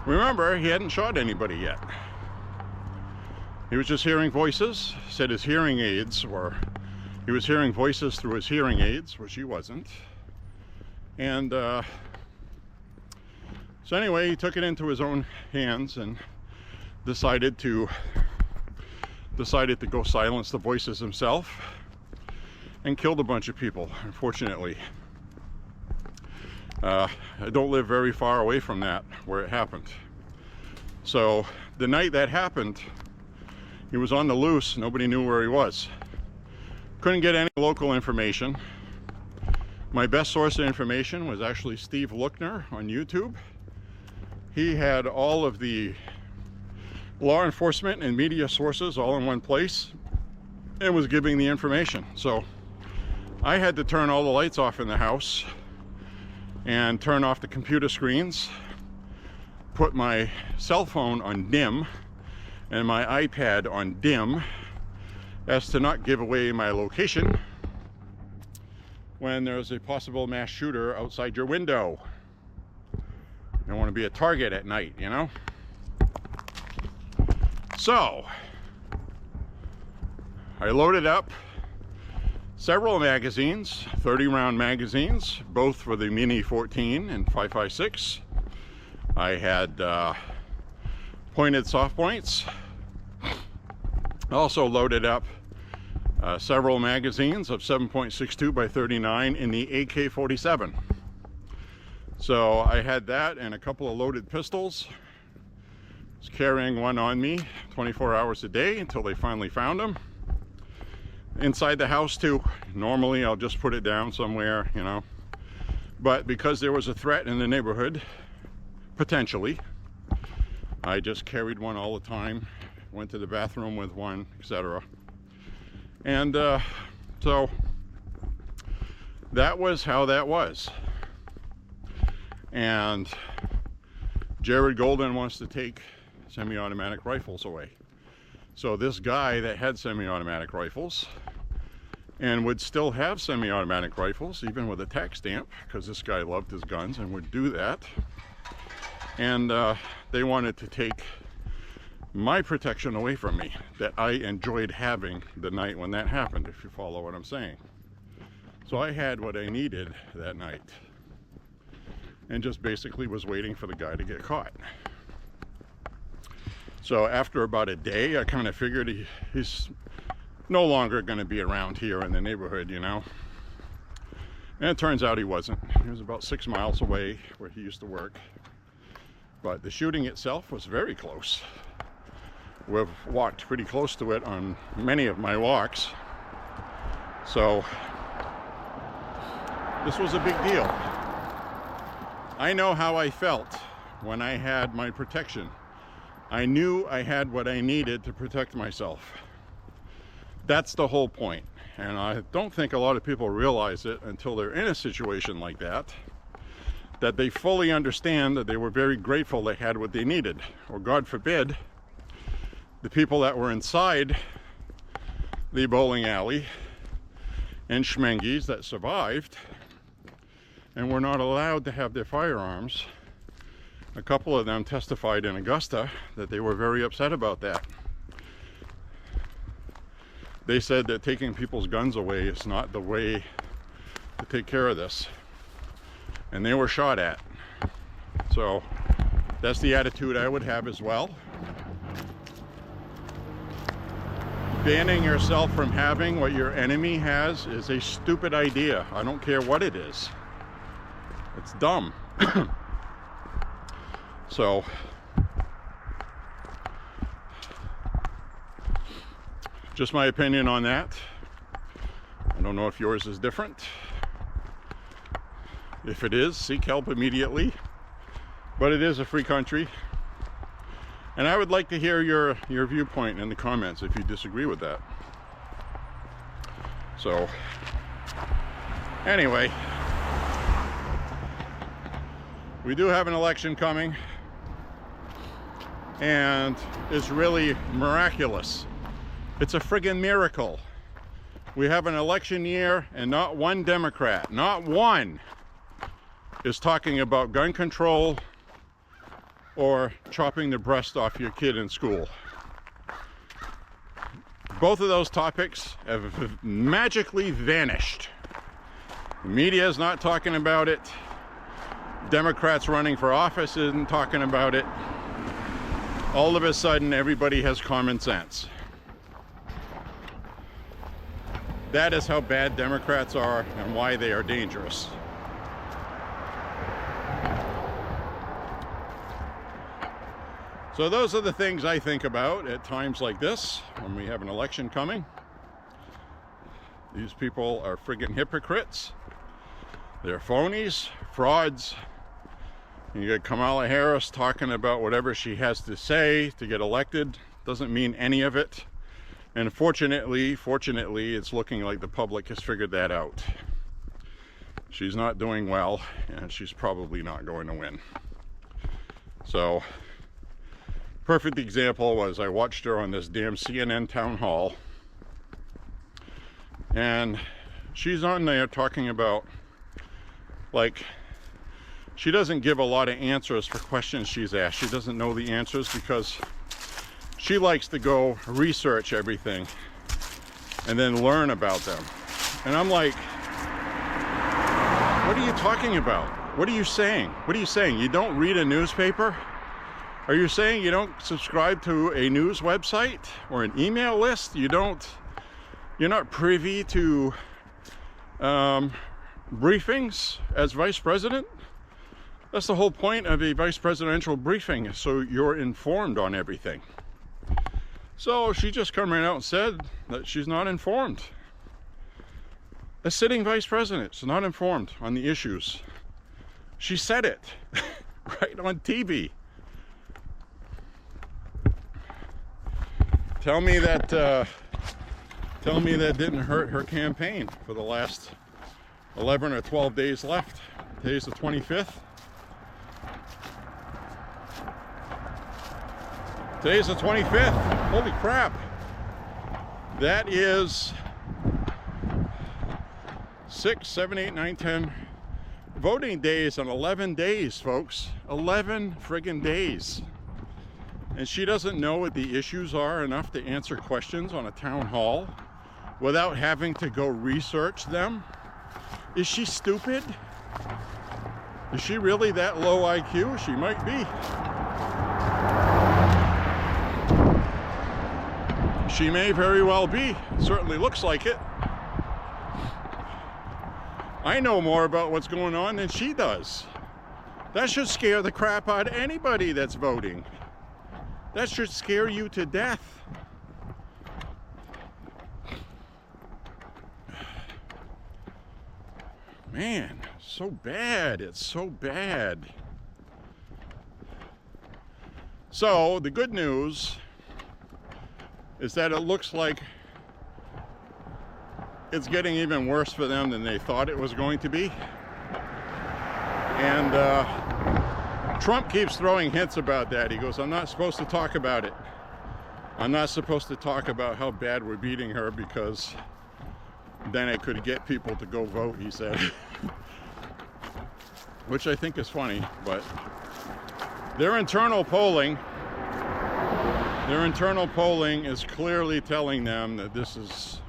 A: Remember, he hadn't shot anybody yet. He was just hearing voices, said his hearing aids were, he was hearing voices through his hearing aids, which he wasn't. And so anyway, he took it into his own hands and decided to go silence the voices himself and killed a bunch of people, unfortunately. I don't live very far away from that, where it happened. So the night that happened, he was on the loose. Nobody knew where he was. Couldn't get any local information. My best source of information was actually Steve Lookner on YouTube. He had all of the law enforcement and media sources all in one place and was giving the information. So I had to turn all the lights off in the house and turn off the computer screens, put my cell phone on dim and my iPad on dim as to not give away my location when there's a possible mass shooter outside your window. You don't want to be a target at night, you know? So I loaded up several magazines, 30-round magazines, both for the Mini 14 and 5.56. I had pointed soft points. Also loaded up several magazines of 7.62 by 39 in the AK-47. So I had that and a couple of loaded pistols. I was carrying one on me 24 hours a day until they finally found them. Inside the house too. Normally I'll just put it down somewhere, you know. But because there was a threat in the neighborhood, potentially, I just carried one all the time. Went to the bathroom with one, etc. And so that was how that was. And Jared Golden wants to take semi-automatic rifles away. So this guy that had semi-automatic rifles and would still have semi-automatic rifles even with a tax stamp, because this guy loved his guns and would do that, and they wanted to take my protection away from me that I enjoyed having the night when that happened, if you follow what I'm saying. So I had what I needed that night and just basically was waiting for the guy to get caught. So after about a day, I kind of figured he's no longer going to be around here in the neighborhood, you know. And it turns out he wasn't. He was about 6 miles away where he used to work. But the shooting itself was very close. We've walked pretty close to it on many of my walks. So this was a big deal. I know how I felt when I had my protection. I knew I had what I needed to protect myself. That's the whole point. And I don't think a lot of people realize it until they're in a situation like that, that they fully understand that they were very grateful they had what they needed. Or God forbid, the people that were inside the bowling alley and Schmengies that survived and were not allowed to have their firearms. A couple of them testified in Augusta that they were very upset about that. They said that taking people's guns away is not the way to take care of this. And they were shot at. So that's the attitude I would have as well. Banning yourself from having what your enemy has is a stupid idea. I don't care what it is. It's dumb. So just my opinion on that. don't know if yours is different. If it is, seek help immediately. But it is a free country. And I would like to hear your viewpoint in the comments if you disagree with that. So, anyway, we do have an election coming, and it's really miraculous. It's a friggin' miracle. We have an election year, and not one Democrat, not one, is talking about gun control or chopping the breast off your kid in school. Both of those topics have magically vanished. The media is not talking about it. Democrats running for office isn't talking about it. All of a sudden, everybody has common sense. That is how bad Democrats are and why they are dangerous. So those are the things I think about at times like this, when we have an election coming. These people are friggin' hypocrites. They're phonies, frauds. You got Kamala Harris talking about whatever she has to say to get elected. Doesn't mean any of it. And fortunately, it's looking like the public has figured that out. She's not doing well, and she's probably not going to win. So, perfect example was I watched her on this damn CNN town hall, and she's on there talking about, like, she doesn't give a lot of answers for questions she's asked. She doesn't know the answers because she likes to go research everything and then learn about them. And I'm like, what are you talking about? What are you saying? What are you saying? You don't read a newspaper? Are you saying you don't subscribe to a news website or an email list? You're not privy to briefings as vice president? That's the whole point of a vice presidential briefing, so you're informed on everything. So she just come right out and said that she's not informed. A sitting vice president is not informed on the issues. She said it right on TV. Tell me that didn't hurt her campaign for the last 11 or 12 days left. Today's the 25th. Today's the 25th. Holy crap. That is 6, 7, 8, 9, 10 voting days on 11 days, folks. 11 friggin' days. And she doesn't know what the issues are enough to answer questions on a town hall without having to go research them. Is she stupid? Is she really that low IQ? She might be. She may very well be. Certainly looks like it. I know more about what's going on than she does. That should scare the crap out of anybody that's voting. That should scare you to death. Man, so bad. It's so bad. So, the good news is that it looks like it's getting even worse for them than they thought it was going to be. And Trump keeps throwing hints about that. He goes, I'm not supposed to talk about it. I'm not supposed to talk about how bad we're beating her because then it could get people to go vote, he said. Which I think is funny, but their internal polling is clearly telling them that this is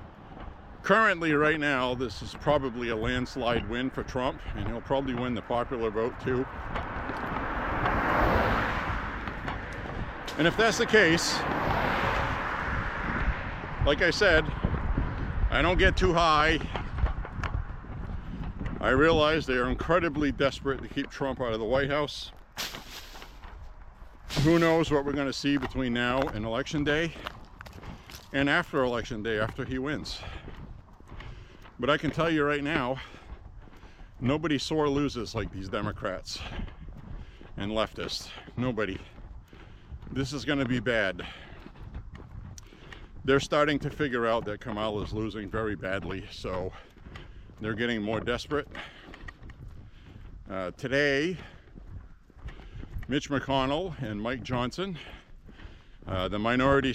A: currently, right now, this is probably a landslide win for Trump, and he'll probably win the popular vote too. And if that's the case, like I said, I don't get too high. I realize they are incredibly desperate to keep Trump out of the White House. Who knows what we're going to see between now and Election Day, and after Election Day, after he wins. But I can tell you right now, nobody sore loses like these Democrats and leftists. Nobody. This is going to be bad. They're starting to figure out that Kamala is losing very badly, so they're getting more desperate. Today, Mitch McConnell and Mike Johnson, the minority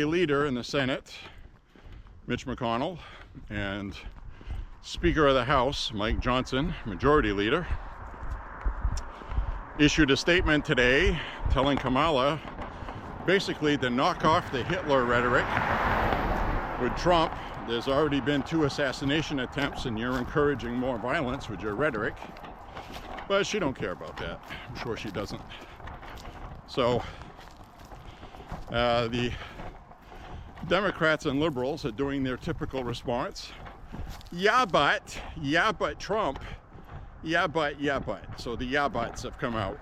A: leader in the Senate, Mitch McConnell, and Speaker of the House, Mike Johnson, majority leader, issued a statement today telling Kamala basically to knock off the Hitler rhetoric with Trump. There's already been 2 assassination attempts and you're encouraging more violence with your rhetoric. But she don't care about that. I'm sure she doesn't. So the Democrats and liberals are doing their typical response. Yeah, but Trump. Yeah, but. So the yeah, buts have come out.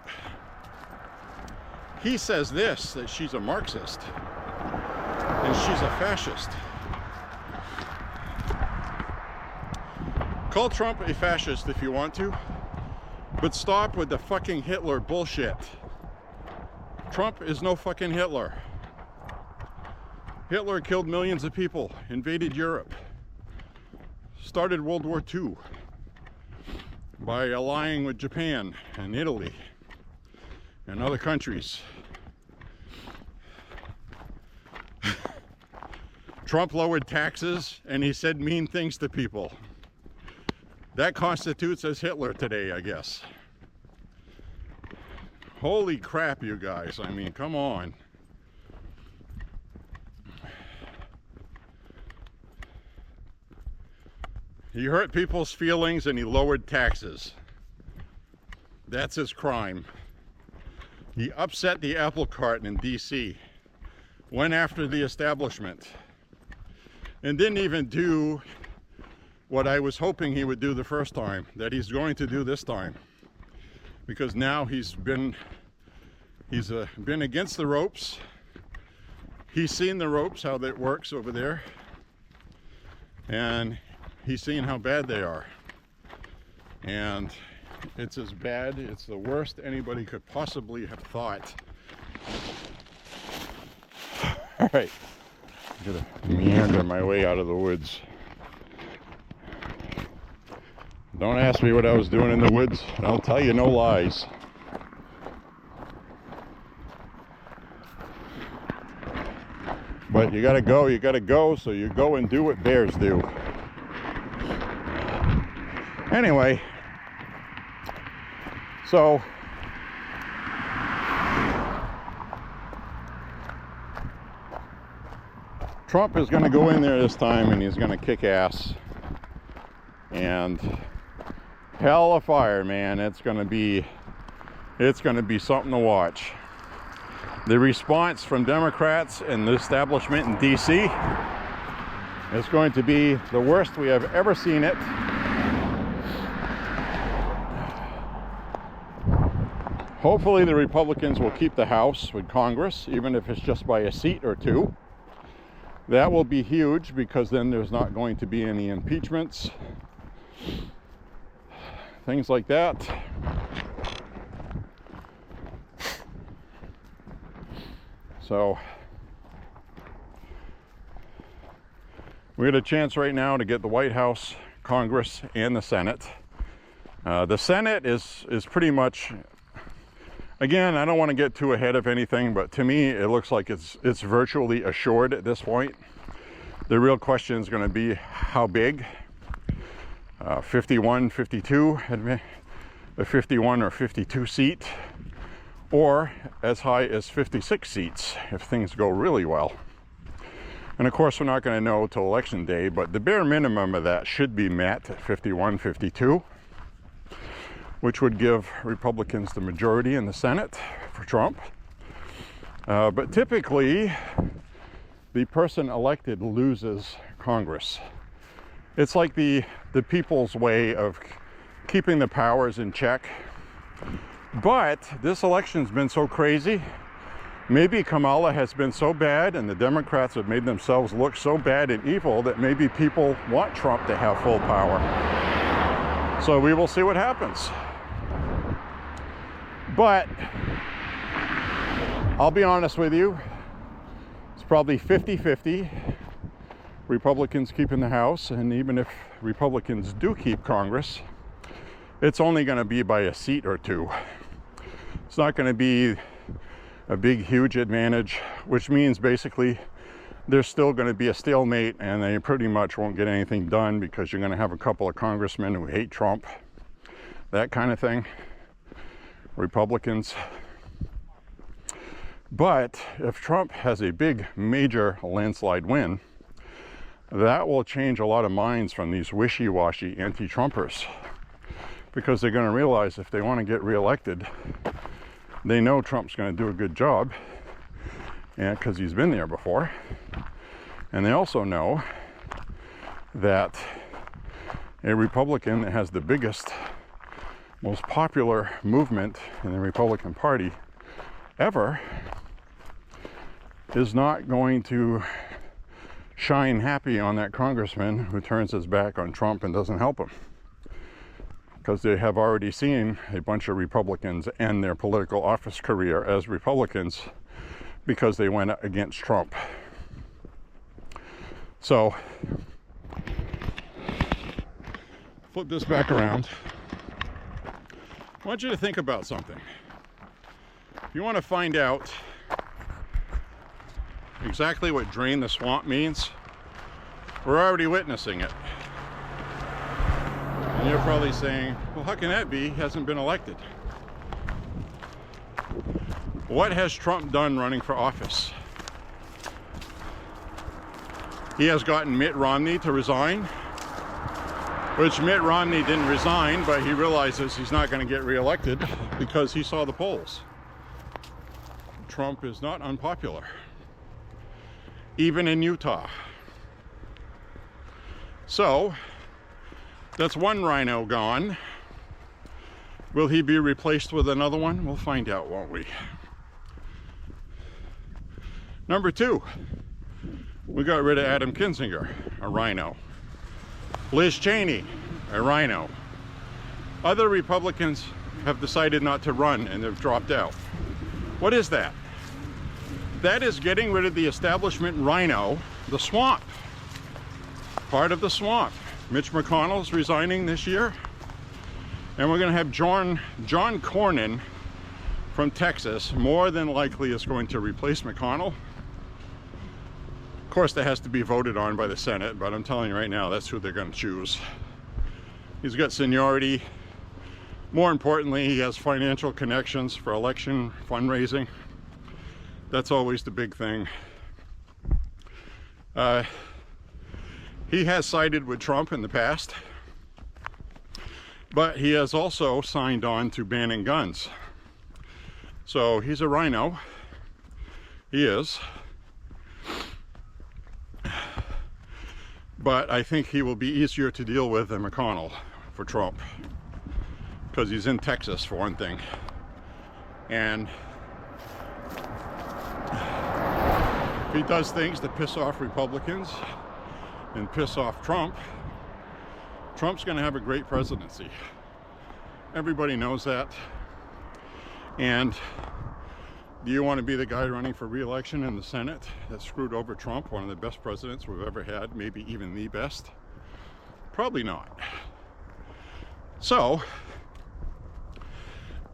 A: He says this, that she's a Marxist and she's a fascist. Call Trump a fascist if you want to, but stop with the fucking Hitler bullshit. Trump is no fucking Hitler. Hitler killed millions of people, invaded Europe, started World War II by allying with Japan and Italy and other countries. Trump lowered taxes and he said mean things to people. That constitutes as Hitler today, I guess. Holy crap, you guys. I mean, come on. He hurt people's feelings and he lowered taxes. That's his crime. He upset the apple cart in DC, went after the establishment, and didn't even do what I was hoping he would do the first time, that he's going to do this time. Because now he's been against the ropes. He's seen the ropes, how that works over there. And he's seen how bad they are. And it's as bad, it's the worst anybody could possibly have thought. All right, I'm gonna meander my way out of the woods. Don't ask me what I was doing in the woods. I'll tell you no lies. But you gotta go, so you go and do what bears do. Anyway, so Trump is gonna go in there this time and he's gonna kick ass. And hell of fire, man. It's gonna be something to watch. The response from Democrats and the establishment in DC is going to be the worst we have ever seen it. Hopefully the Republicans will keep the House with Congress, even if it's just by a seat or 2. That will be huge, because then there's not going to be any impeachments, things like that. So we had a chance right now to get the White House, Congress, and the Senate. The Senate is pretty much, again, I don't want to get too ahead of anything, but to me it looks like it's virtually assured at this point. The real question is going to be how big. 51, 52, a 51 or 52 seat, or as high as 56 seats if things go really well. And of course we're not going to know till election day, but the bare minimum of that should be met at 51, 52, which would give Republicans the majority in the Senate for Trump. But typically the person elected loses Congress. It's like the people's way of keeping the powers in check. But this election's been so crazy Maybe Kamala has been so bad and the Democrats have made themselves look so bad and evil that maybe people want Trump to have full power. So we will see what happens. But I'll be honest with you, it's probably 50-50. Republicans keeping the House, and even if Republicans do keep Congress, it's only going to be by a seat or two. It's not going to be a big, huge advantage, which means basically there's still going to be a stalemate and they pretty much won't get anything done because you're going to have a couple of congressmen who hate Trump, that kind of thing, Republicans. But if Trump has a big, major landslide win, that will change a lot of minds from these wishy-washy anti-Trumpers, because they're going to realize if they want to get reelected, they know Trump's going to do a good job, and because he's been there before. And they also know that a Republican that has the biggest, most popular movement in the Republican Party ever is not going to shine happy on that congressman who turns his back on Trump and doesn't help him. Because they have already seen a bunch of Republicans end their political office career as Republicans because they went against Trump. So, flip this back around. I want you to think about something. If you want to find out exactly what drain the swamp means, we're already witnessing it. And you're probably saying, well, how can that be? He hasn't been elected. What has Trump done running for office? He has gotten Mitt Romney to resign, which Mitt Romney didn't resign, but he realizes he's not going to get reelected because he saw the polls. Trump is not unpopular, even in Utah. So, that's one rhino gone. Will he be replaced with another one? We'll find out, won't we? Number two, we got rid of Adam Kinzinger, a rhino. Liz Cheney, a rhino. Other Republicans have decided not to run and they've dropped out. What is that? That is getting rid of the establishment rhino, the swamp. Part of the swamp. Mitch McConnell's resigning this year, and we're going to have John Cornyn from Texas, more than likely is going to replace McConnell. Of course, that has to be voted on by the Senate, but I'm telling you right now, that's who they're going to choose. He's got seniority. More importantly, he has financial connections for election fundraising. That's always the big thing. He has sided with Trump in the past, but he has also signed on to banning guns. So he's a rhino. He is. But I think he will be easier to deal with than McConnell for Trump, because he's in Texas, for one thing. And if he does things to piss off Republicans and piss off Trump, Trump's going to have a great presidency. Everybody knows that. And do you want to be the guy running for re-election in the Senate that screwed over Trump, one of the best presidents we've ever had, maybe even the best? Probably not. So,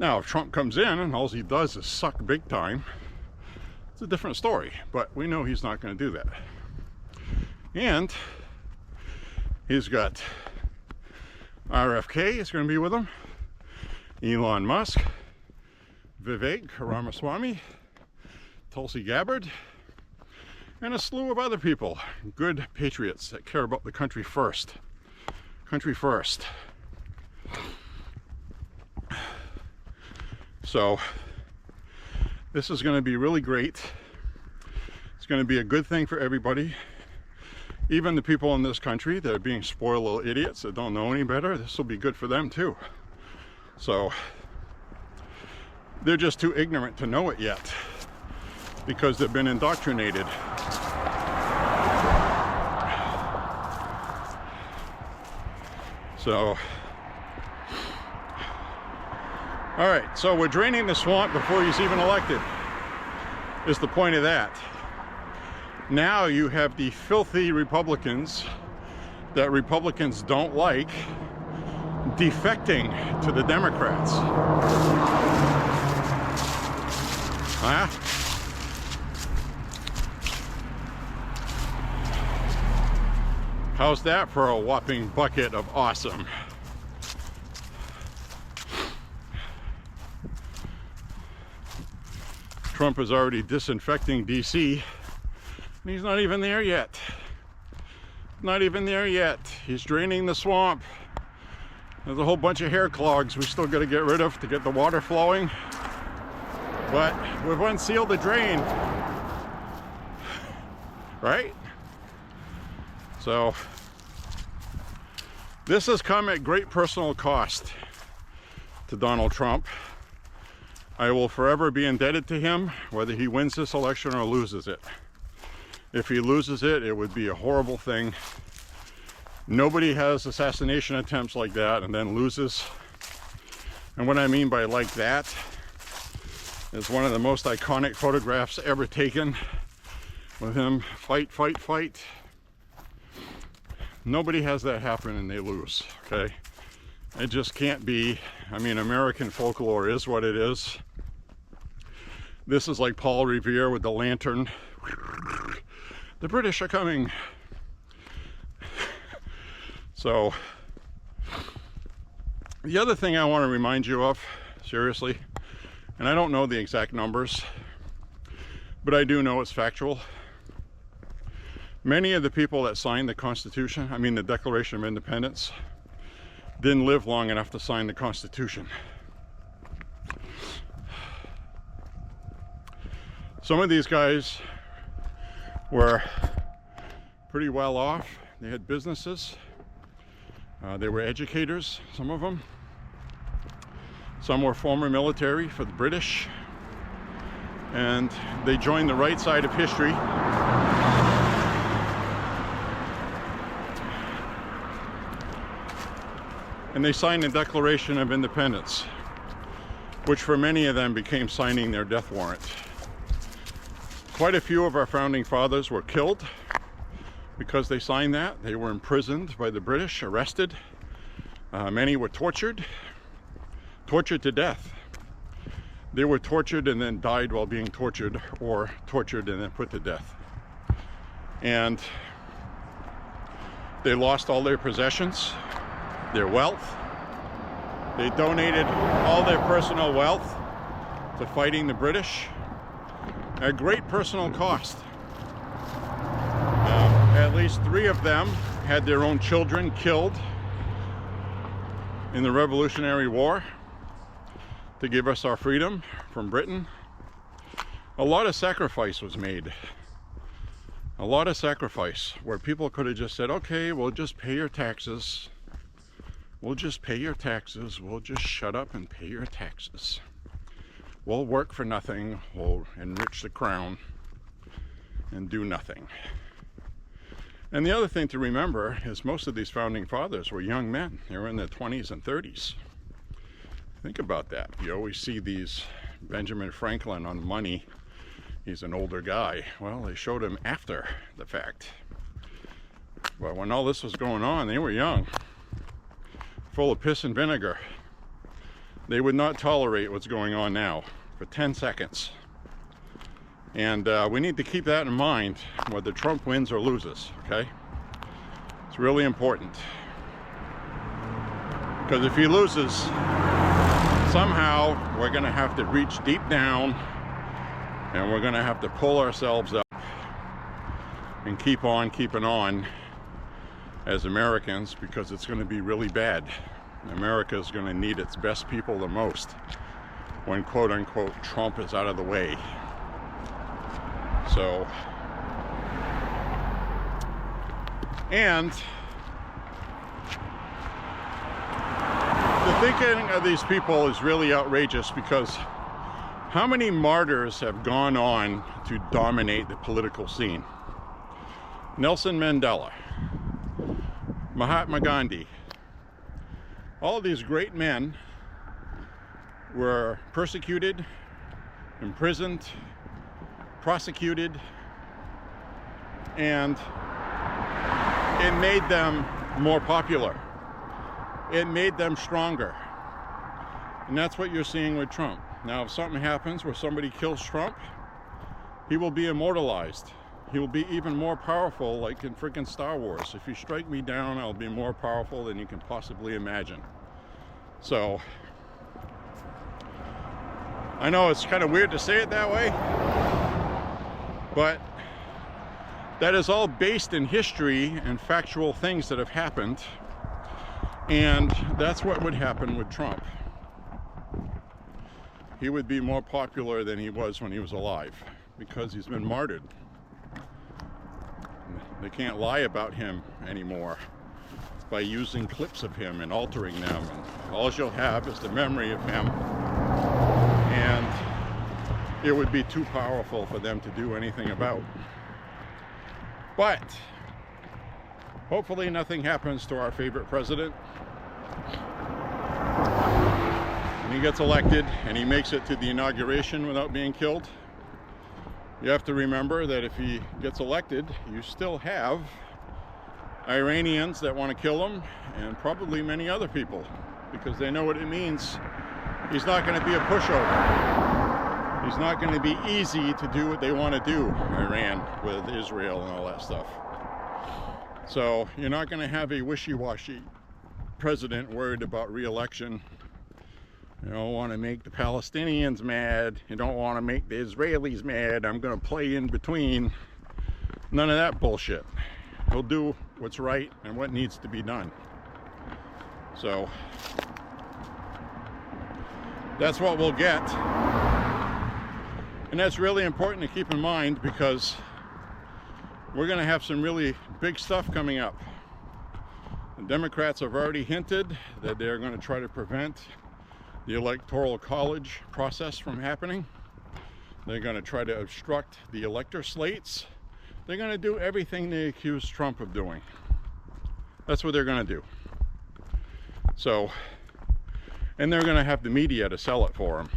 A: now if Trump comes in and all he does is suck big time, it's a different story. But we know he's not going to do that. And he's got RFK is going to be with him, Elon Musk, Vivek Ramaswamy, Tulsi Gabbard, and a slew of other people, good patriots that care about the country first. Country first. So this is going to be really great. It's going to be a good thing for everybody. Even the people in this country that are being spoiled little idiots that don't know any better, this will be good for them too. So they're just too ignorant to know it yet. because they've been indoctrinated. So, all right, so we're draining the swamp before he's even elected, is the point of that. Now you have the filthy Republicans that Republicans don't like defecting to the Democrats. Huh? How's that for a whopping bucket of awesome? Trump is already disinfecting DC, and he's not even there yet. Not even there yet. He's draining the swamp. There's a whole bunch of hair clogs we still got to get rid of to get the water flowing. But we've unsealed the drain. Right? So, this has come at great personal cost to Donald Trump. I will forever be indebted to him, whether he wins this election or loses it. If he loses it, it would be a horrible thing. Nobody has assassination attempts like that and then loses. And what I mean by like that is one of the most iconic photographs ever taken with him fight, fight, fight. Nobody has that happen and they lose, okay? It just can't be. I mean, American folklore is what it is. This is like Paul Revere with the lantern. The British are coming. So, the other thing I want to remind you of, seriously, and I don't know the exact numbers, but I do know it's factual. Many of the people that signed the Constitution, I mean the Declaration of Independence, didn't live long enough to sign the Constitution. Some of these guys were pretty well off. They had businesses. They were educators, some of them. Some were former military for the British. And they joined the right side of history. And they signed the Declaration of Independence, which for many of them became signing their death warrant. Quite a few of our founding fathers were killed because they signed that. They were imprisoned by the British, arrested. Many were tortured to death. They were tortured and then died while being tortured, or tortured and then put to death. And they lost all their possessions, their wealth. They donated all their personal wealth to fighting the British at great personal cost. At least 3 of them had their own children killed in the Revolutionary War to give us our freedom from Britain. A lot of sacrifice was made. A lot of sacrifice where people could have just said, okay, we'll just pay your taxes. We'll just pay your taxes. We'll just shut up and pay your taxes. We'll work for nothing. We'll enrich the crown and do nothing. And the other thing to remember is most of these founding fathers were young men. They were in their 20s and 30s. Think about that. You always see these Benjamin Franklin on Money. He's an older guy. Well, they showed him after the fact. But when all this was going on, they were young, full of piss and vinegar. They would not tolerate what's going on now for 10 seconds. And we need to keep that in mind whether Trump wins or loses, okay? It's really important. Because if he loses, somehow we're going to have to reach deep down and we're going to have to pull ourselves up and keep on keeping on as Americans, because it's going to be really bad. America is going to need its best people the most when quote-unquote Trump is out of the way. So, and the thinking of these people is really outrageous, because How many martyrs have gone on to dominate the political scene? Nelson Mandela, Mahatma Gandhi. All of these great men were persecuted, imprisoned, prosecuted, and it made them more popular. It made them stronger. And that's what you're seeing with Trump. Now, if something happens where somebody kills Trump, he will be immortalized. He will be even more powerful, like in freaking Star Wars. If you strike me down, I'll be more powerful than you can possibly imagine. So, I know it's kind of weird to say it that way, but that is all based in history and factual things that have happened, and that's what would happen with Trump. He would be more popular than he was when he was alive, because he's been martyred. They can't lie about him anymore by using clips of him and altering them, and all you'll have is the memory of him, and it would be too powerful for them to do anything about. But hopefully nothing happens to our favorite president. When he gets elected and he makes it to the inauguration without being killed, you have to remember that if he gets elected, you still have Iranians that want to kill him, and probably many other people, because they know what it means. He's not going to be a pushover. He's not going to be easy to do what they want to do, Iran, with Israel and all that stuff. So you're not going to have a wishy-washy president worried about re-election. You don't want to make the Palestinians mad. You don't want to make the Israelis mad. I'm going to play in between. None of that bullshit. He'll do what's right and what needs to be done. So that's what we'll get. And that's really important to keep in mind, because we're going to have some really big stuff coming up. The Democrats have already hinted that they're going to try to prevent the Electoral College process from happening. They're going to try to obstruct the elector slates. They're going to do everything they accuse Trump of doing. That's what they're going to do. So, and they're going to have the media to sell it for them.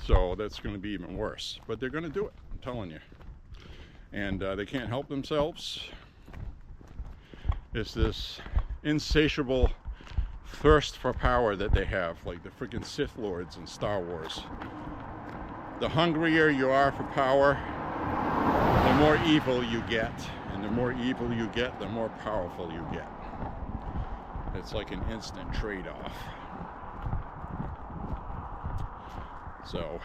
A: So that's going to be even worse. But they're going to do it, I'm telling you. And they can't help themselves. It's this insatiable thirst for power that they have, like the freaking Sith Lords in Star Wars. The hungrier you are for power, the more evil you get. And the more evil you get, the more powerful you get. It's like an instant trade-off. So,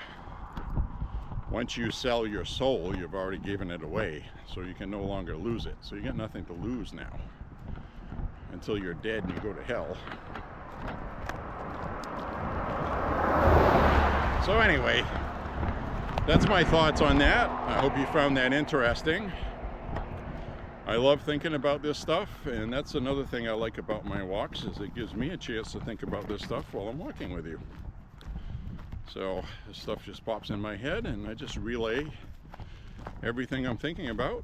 A: once you sell your soul, you've already given it away, so you can no longer lose it. So you got nothing to lose now, until you're dead and you go to hell. So anyway, that's my thoughts on that. I hope you found that interesting. I love thinking about this stuff, and that's another thing I like about my walks, is it gives me a chance to think about this stuff while I'm walking with you. So this stuff just pops in my head, and I just relay everything I'm thinking about.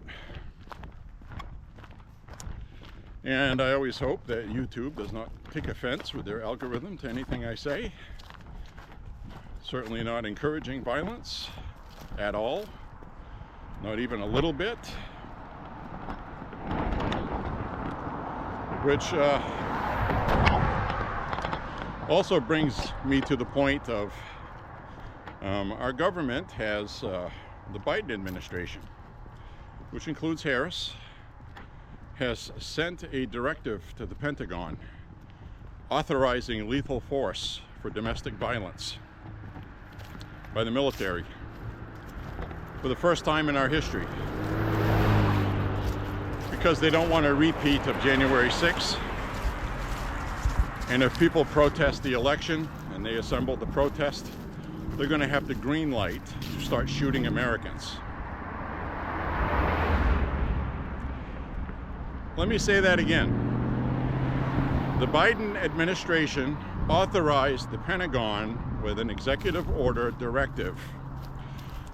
A: And I always hope that YouTube does not take offense with their algorithm to anything I say. Certainly not encouraging violence at all, not even a little bit. Which also brings me to the point of our government has the Biden administration, which includes Harris, has sent a directive to the Pentagon authorizing lethal force for domestic violence by the military for the first time in our history, because they don't want a repeat of January 6th. And if people protest the election and they assemble the protest, they're going to have the green light to start shooting Americans. Let me say that again. The Biden administration authorized the Pentagon with an executive order directive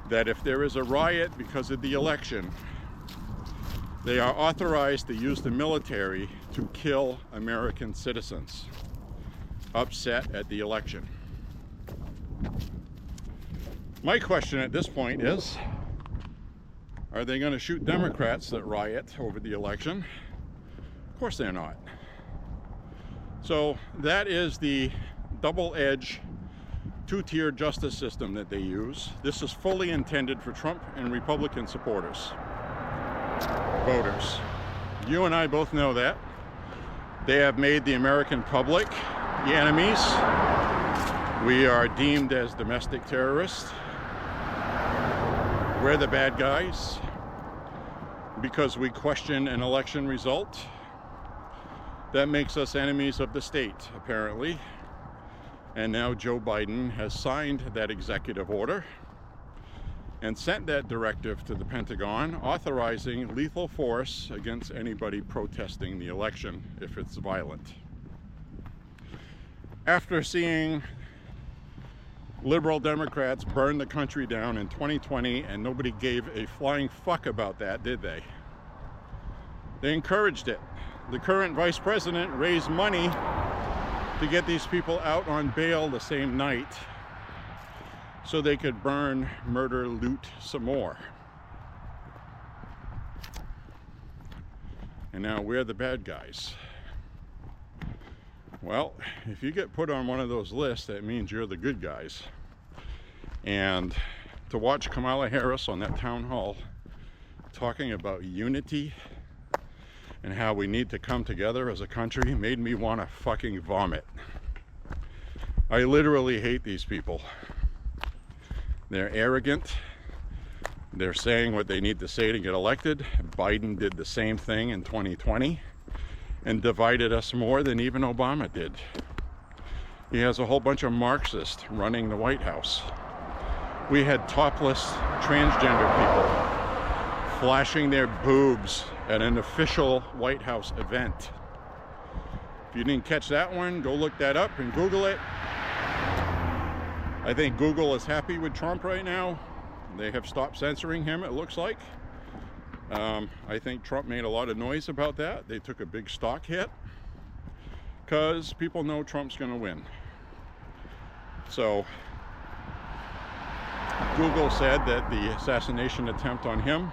A: that if there is a riot because of the election, they are authorized to use the military to kill American citizens upset at the election. My question at this point is, are they going to shoot Democrats that riot over the election? Of course they're not. So that is the double-edged, two-tier justice system that they use. This is fully intended for Trump and Republican supporters, voters. You and I both know that. They have made the American public the enemies. We are deemed as domestic terrorists. We're the bad guys because we question an election result. That makes us enemies of the state, apparently. And now Joe Biden has signed that executive order and sent that directive to the Pentagon, authorizing lethal force against anybody protesting the election if it's violent. After seeing liberal Democrats burn the country down in 2020, and nobody gave a flying fuck about that, did they? They encouraged it. The current vice president raised money to get these people out on bail the same night so they could burn, murder, loot some more. And now we're the bad guys. Well, if you get put on one of those lists, that means you're the good guys. And to watch Kamala Harris on that town hall talking about unity and how we need to come together as a country made me want to fucking vomit. I literally hate these people. They're arrogant. They're saying what they need to say to get elected. Biden did the same thing in 2020 and divided us more than even Obama did. He has a whole bunch of Marxists running the White House. We had topless transgender people flashing their boobs at an official White House event. If you didn't catch that one, go look that up and Google it. I think Google is happy with Trump right now. They have stopped censoring him, it looks like. I think Trump made a lot of noise about that. They took a big stock hit because people know Trump's going to win. So Google said that the assassination attempt on him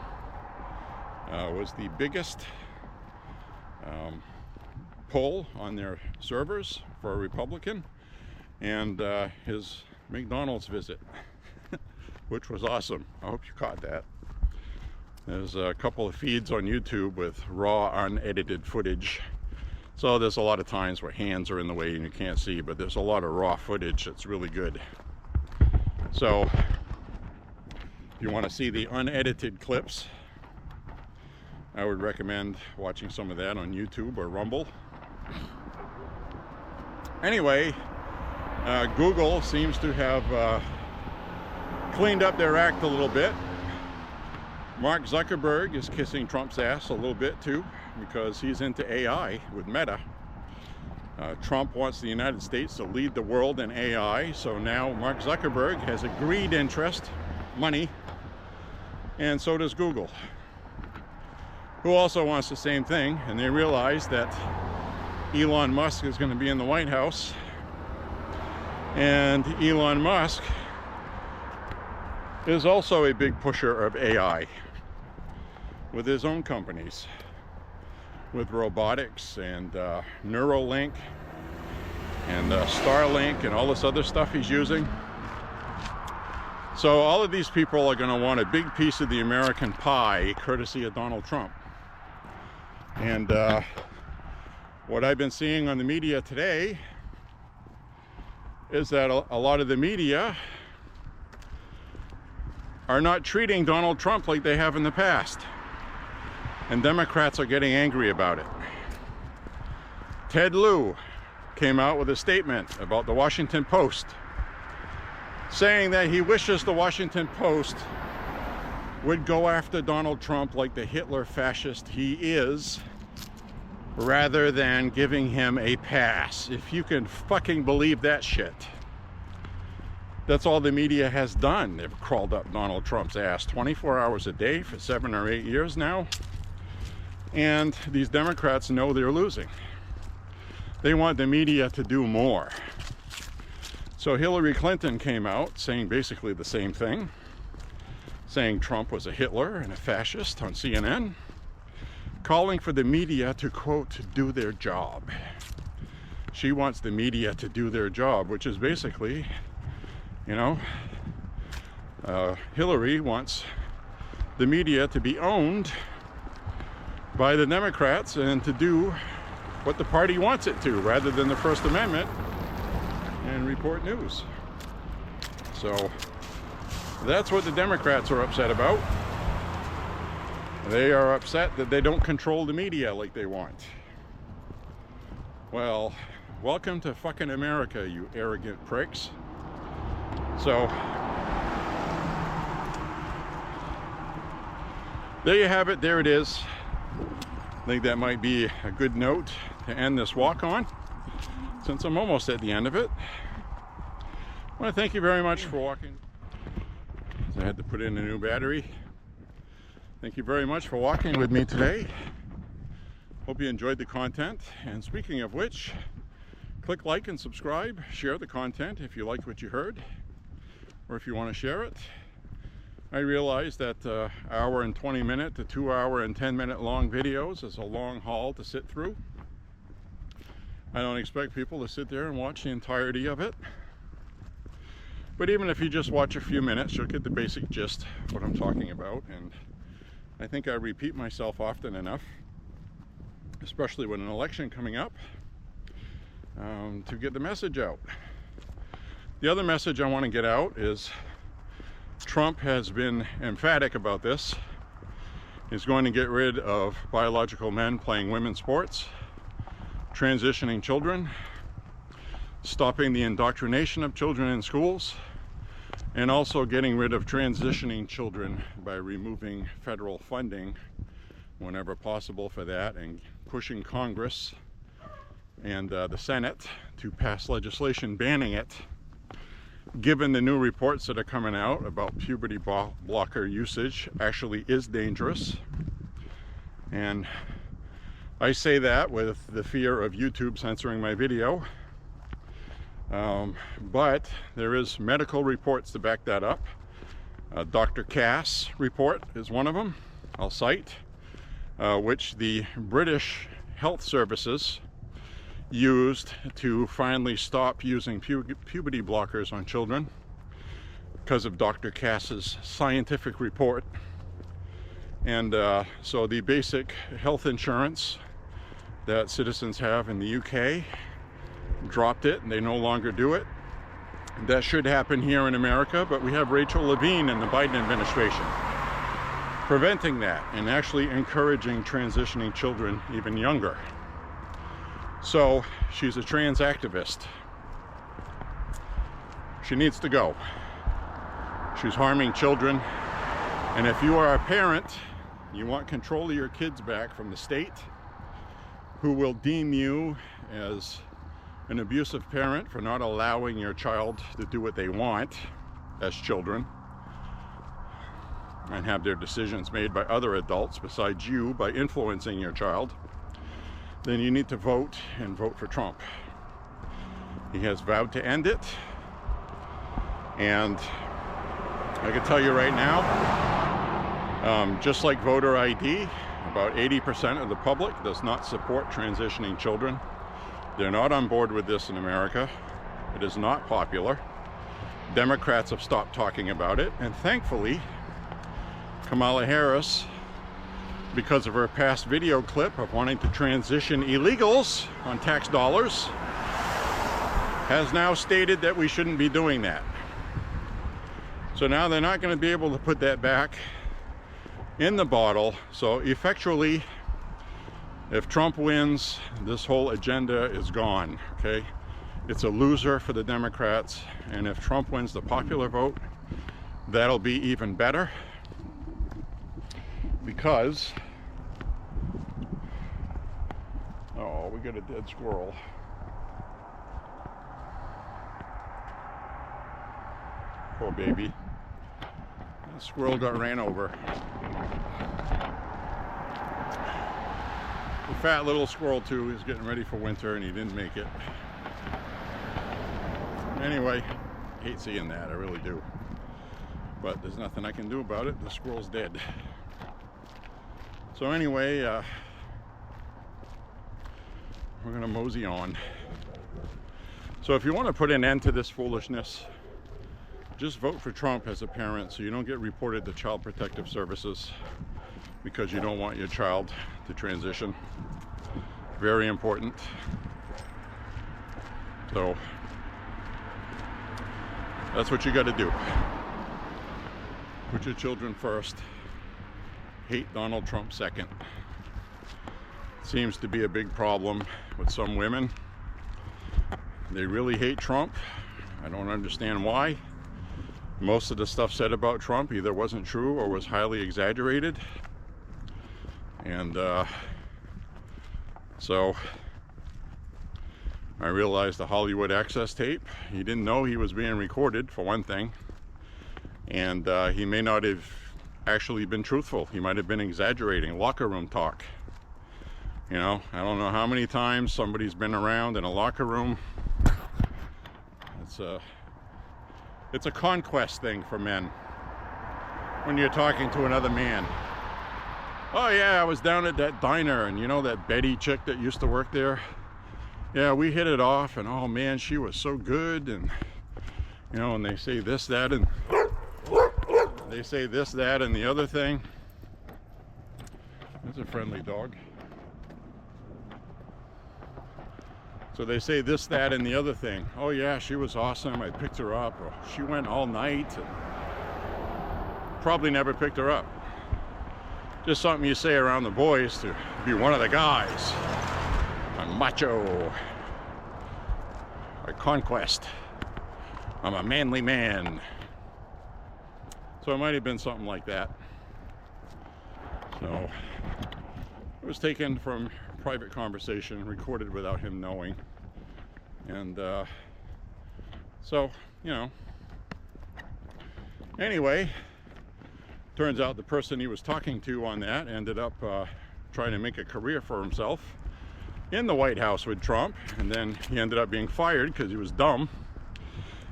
A: was the biggest pull on their servers for a Republican, and his McDonald's visit, which was awesome. I hope you caught that. There's a couple of feeds on YouTube with raw, unedited footage. So there's a lot of times where hands are in the way and you can't see, but there's a lot of raw footage that's really good. So if you want to see the unedited clips, I would recommend watching some of that on YouTube or Rumble. Anyway, Google seems to have cleaned up their act a little bit. Mark Zuckerberg is kissing Trump's ass a little bit too, because he's into AI with Meta. Trump wants the United States to lead the world in AI, so now Mark Zuckerberg has a greed interest, money, and so does Google, who also wants the same thing, and they realize that Elon Musk is going to be in the White House, and Elon Musk is also a big pusher of AI with his own companies, with robotics and Neuralink and Starlink and all this other stuff he's using. So all of these people are going to want a big piece of the American pie, courtesy of Donald Trump. And what I've been seeing on the media today is that a lot of the media are not treating Donald Trump like they have in the past. And Democrats are getting angry about it. Ted Lieu came out with a statement about the Washington Post, saying that he wishes the Washington Post would go after Donald Trump like the Hitler fascist he is, rather than giving him a pass. If you can fucking believe that shit. That's all the media has done. They've crawled up Donald Trump's ass 24 hours a day for 7 or 8 years now. And these Democrats know they're losing. They want the media to do more. So Hillary Clinton came out saying basically the same thing, saying Trump was a Hitler and a fascist on CNN, calling for the media to, quote, do their job. She wants the media to do their job, which is basically, you know, Hillary wants the media to be owned by the Democrats and to do what the party wants it to, rather than the First Amendment and report news. So that's what the Democrats are upset about. They are upset that they don't control the media like they want. Well, welcome to fucking America, you arrogant pricks. So there you have it. There it is. I think that might be a good note to end this walk on, since I'm almost at the end of it. I want to thank you very much for walking. I had to put in a new battery. Thank you very much for walking with me today. Hope you enjoyed the content. And speaking of which, click like and subscribe. Share the content if you liked what you heard, or if you want to share it. I realize that hour and 20 minute to 2 hour and 10 minute long videos is a long haul to sit through. I don't expect people to sit there and watch the entirety of it. But even if you just watch a few minutes, you'll get the basic gist of what I'm talking about. And I think I repeat myself often enough, especially with an election coming up, to get the message out. The other message I want to get out is Trump has been emphatic about this. He's going to get rid of biological men playing women's sports, transitioning children, stopping the indoctrination of children in schools, and also getting rid of transitioning children by removing federal funding whenever possible for that, and pushing Congress and the Senate to pass legislation banning it, given the new reports that are coming out about puberty blocker usage actually is dangerous. And I say that with the fear of YouTube censoring my video. But there is medical reports to back that up. Dr. Cass report is one of them, I'll cite, which the British Health Services used to finally stop using puberty blockers on children because of Dr. Cass's scientific report. And so the basic health insurance that citizens have in the UK dropped it, and they no longer do it. That should happen here in America, but we have Rachel Levine in the Biden administration preventing that and actually encouraging transitioning children even younger. So she's a trans activist. She needs to go. She's harming children. And if you are a parent, you want control of your kids back from the state, who will deem you as an abusive parent for not allowing your child to do what they want as children and have their decisions made by other adults besides you by influencing your child, then you need to vote, and vote for Trump. He has vowed to end it, and I can tell you right now, just like voter ID, about 80% of the public does not support transitioning children. They're not on board with this in America. It is not popular. Democrats have stopped talking about it, and thankfully, Kamala Harris, because of her past video clip of wanting to transition illegals on tax dollars, has now stated that we shouldn't be doing that. So now they're not going to be able to put that back in the bottle. So effectually, if Trump wins, this whole agenda is gone, okay? It's a loser for the Democrats, and if Trump wins the popular vote, that'll be even better, because, oh, we got a dead squirrel. Poor baby. The squirrel got ran over. The fat little squirrel too is getting ready for winter and he didn't make it. Anyway, I hate seeing that, I really do. But there's nothing I can do about it. The squirrel's dead. So anyway, we're gonna mosey on. So if you want to put an end to this foolishness, just vote for Trump as a parent so you don't get reported to Child Protective Services because you don't want your child to transition. Very important. So that's what you got to do. Put your children first. Hate Donald Trump second. Seems to be a big problem with some women. They really hate Trump. I don't understand why. Most of the stuff said about Trump either wasn't true or was highly exaggerated. And so I realized the Hollywood access tape, he didn't know he was being recorded, for one thing. And he may not have actually been truthful. He might have been exaggerating locker room talk. You know, I don't know how many times somebody's been around in a locker room. It's a conquest thing for men when you're talking to another man. Oh yeah, I was down at that diner, and you know that Betty chick that used to work there? Yeah, we hit it off, and oh man, she was so good. And you know, and they say this, that, and they say this, that, and the other thing. That's a friendly dog. So they say this, that, and the other thing. Oh yeah, she was awesome. I picked her up. Or she went all night. And probably never picked her up. Just something you say around the boys to be one of the guys. I'm macho. I conquest. I'm a manly man. So it might have been something like that. So it was taken from private conversation, recorded without him knowing. And so, you know, anyway, turns out the person he was talking to on that ended up trying to make a career for himself in the White House with Trump, and then he ended up being fired because he was dumb,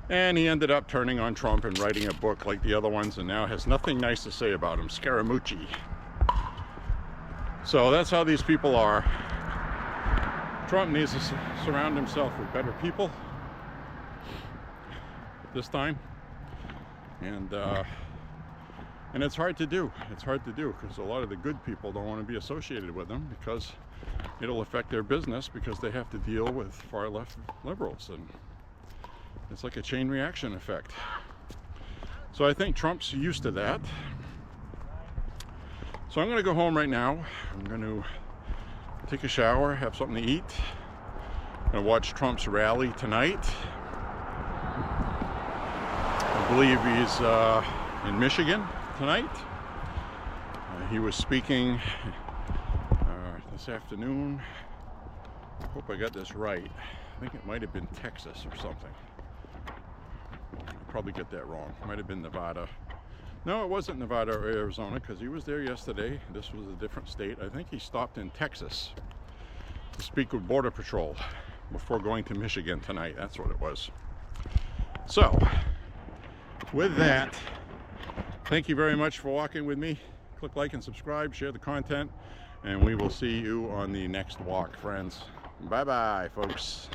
A: and he ended up turning on Trump and writing a book like the other ones, and now has nothing nice to say about him. Scaramucci. So that's how these people are. Trump needs to surround himself with better people this time, and it's hard to do. It's hard to do because a lot of the good people don't want to be associated with them because it'll affect their business, because they have to deal with far left liberals, and it's like a chain reaction effect. So I think Trump's used to that. So I'm going to go home right now. I'm going to take a shower, have something to eat. I'm going to watch Trump's rally tonight. I believe he's in Michigan tonight. He was speaking this afternoon. I hope I got this right. I think it might have been Texas or something. I'll probably get that wrong. It might have been Nevada. No, it wasn't Nevada or Arizona, because he was there yesterday. This was a different state. I think he stopped in Texas to speak with Border Patrol before going to Michigan tonight. That's what it was. So, with that, thank you very much for walking with me. Click like and subscribe, share the content, and we will see you on the next walk, friends. Bye-bye, folks.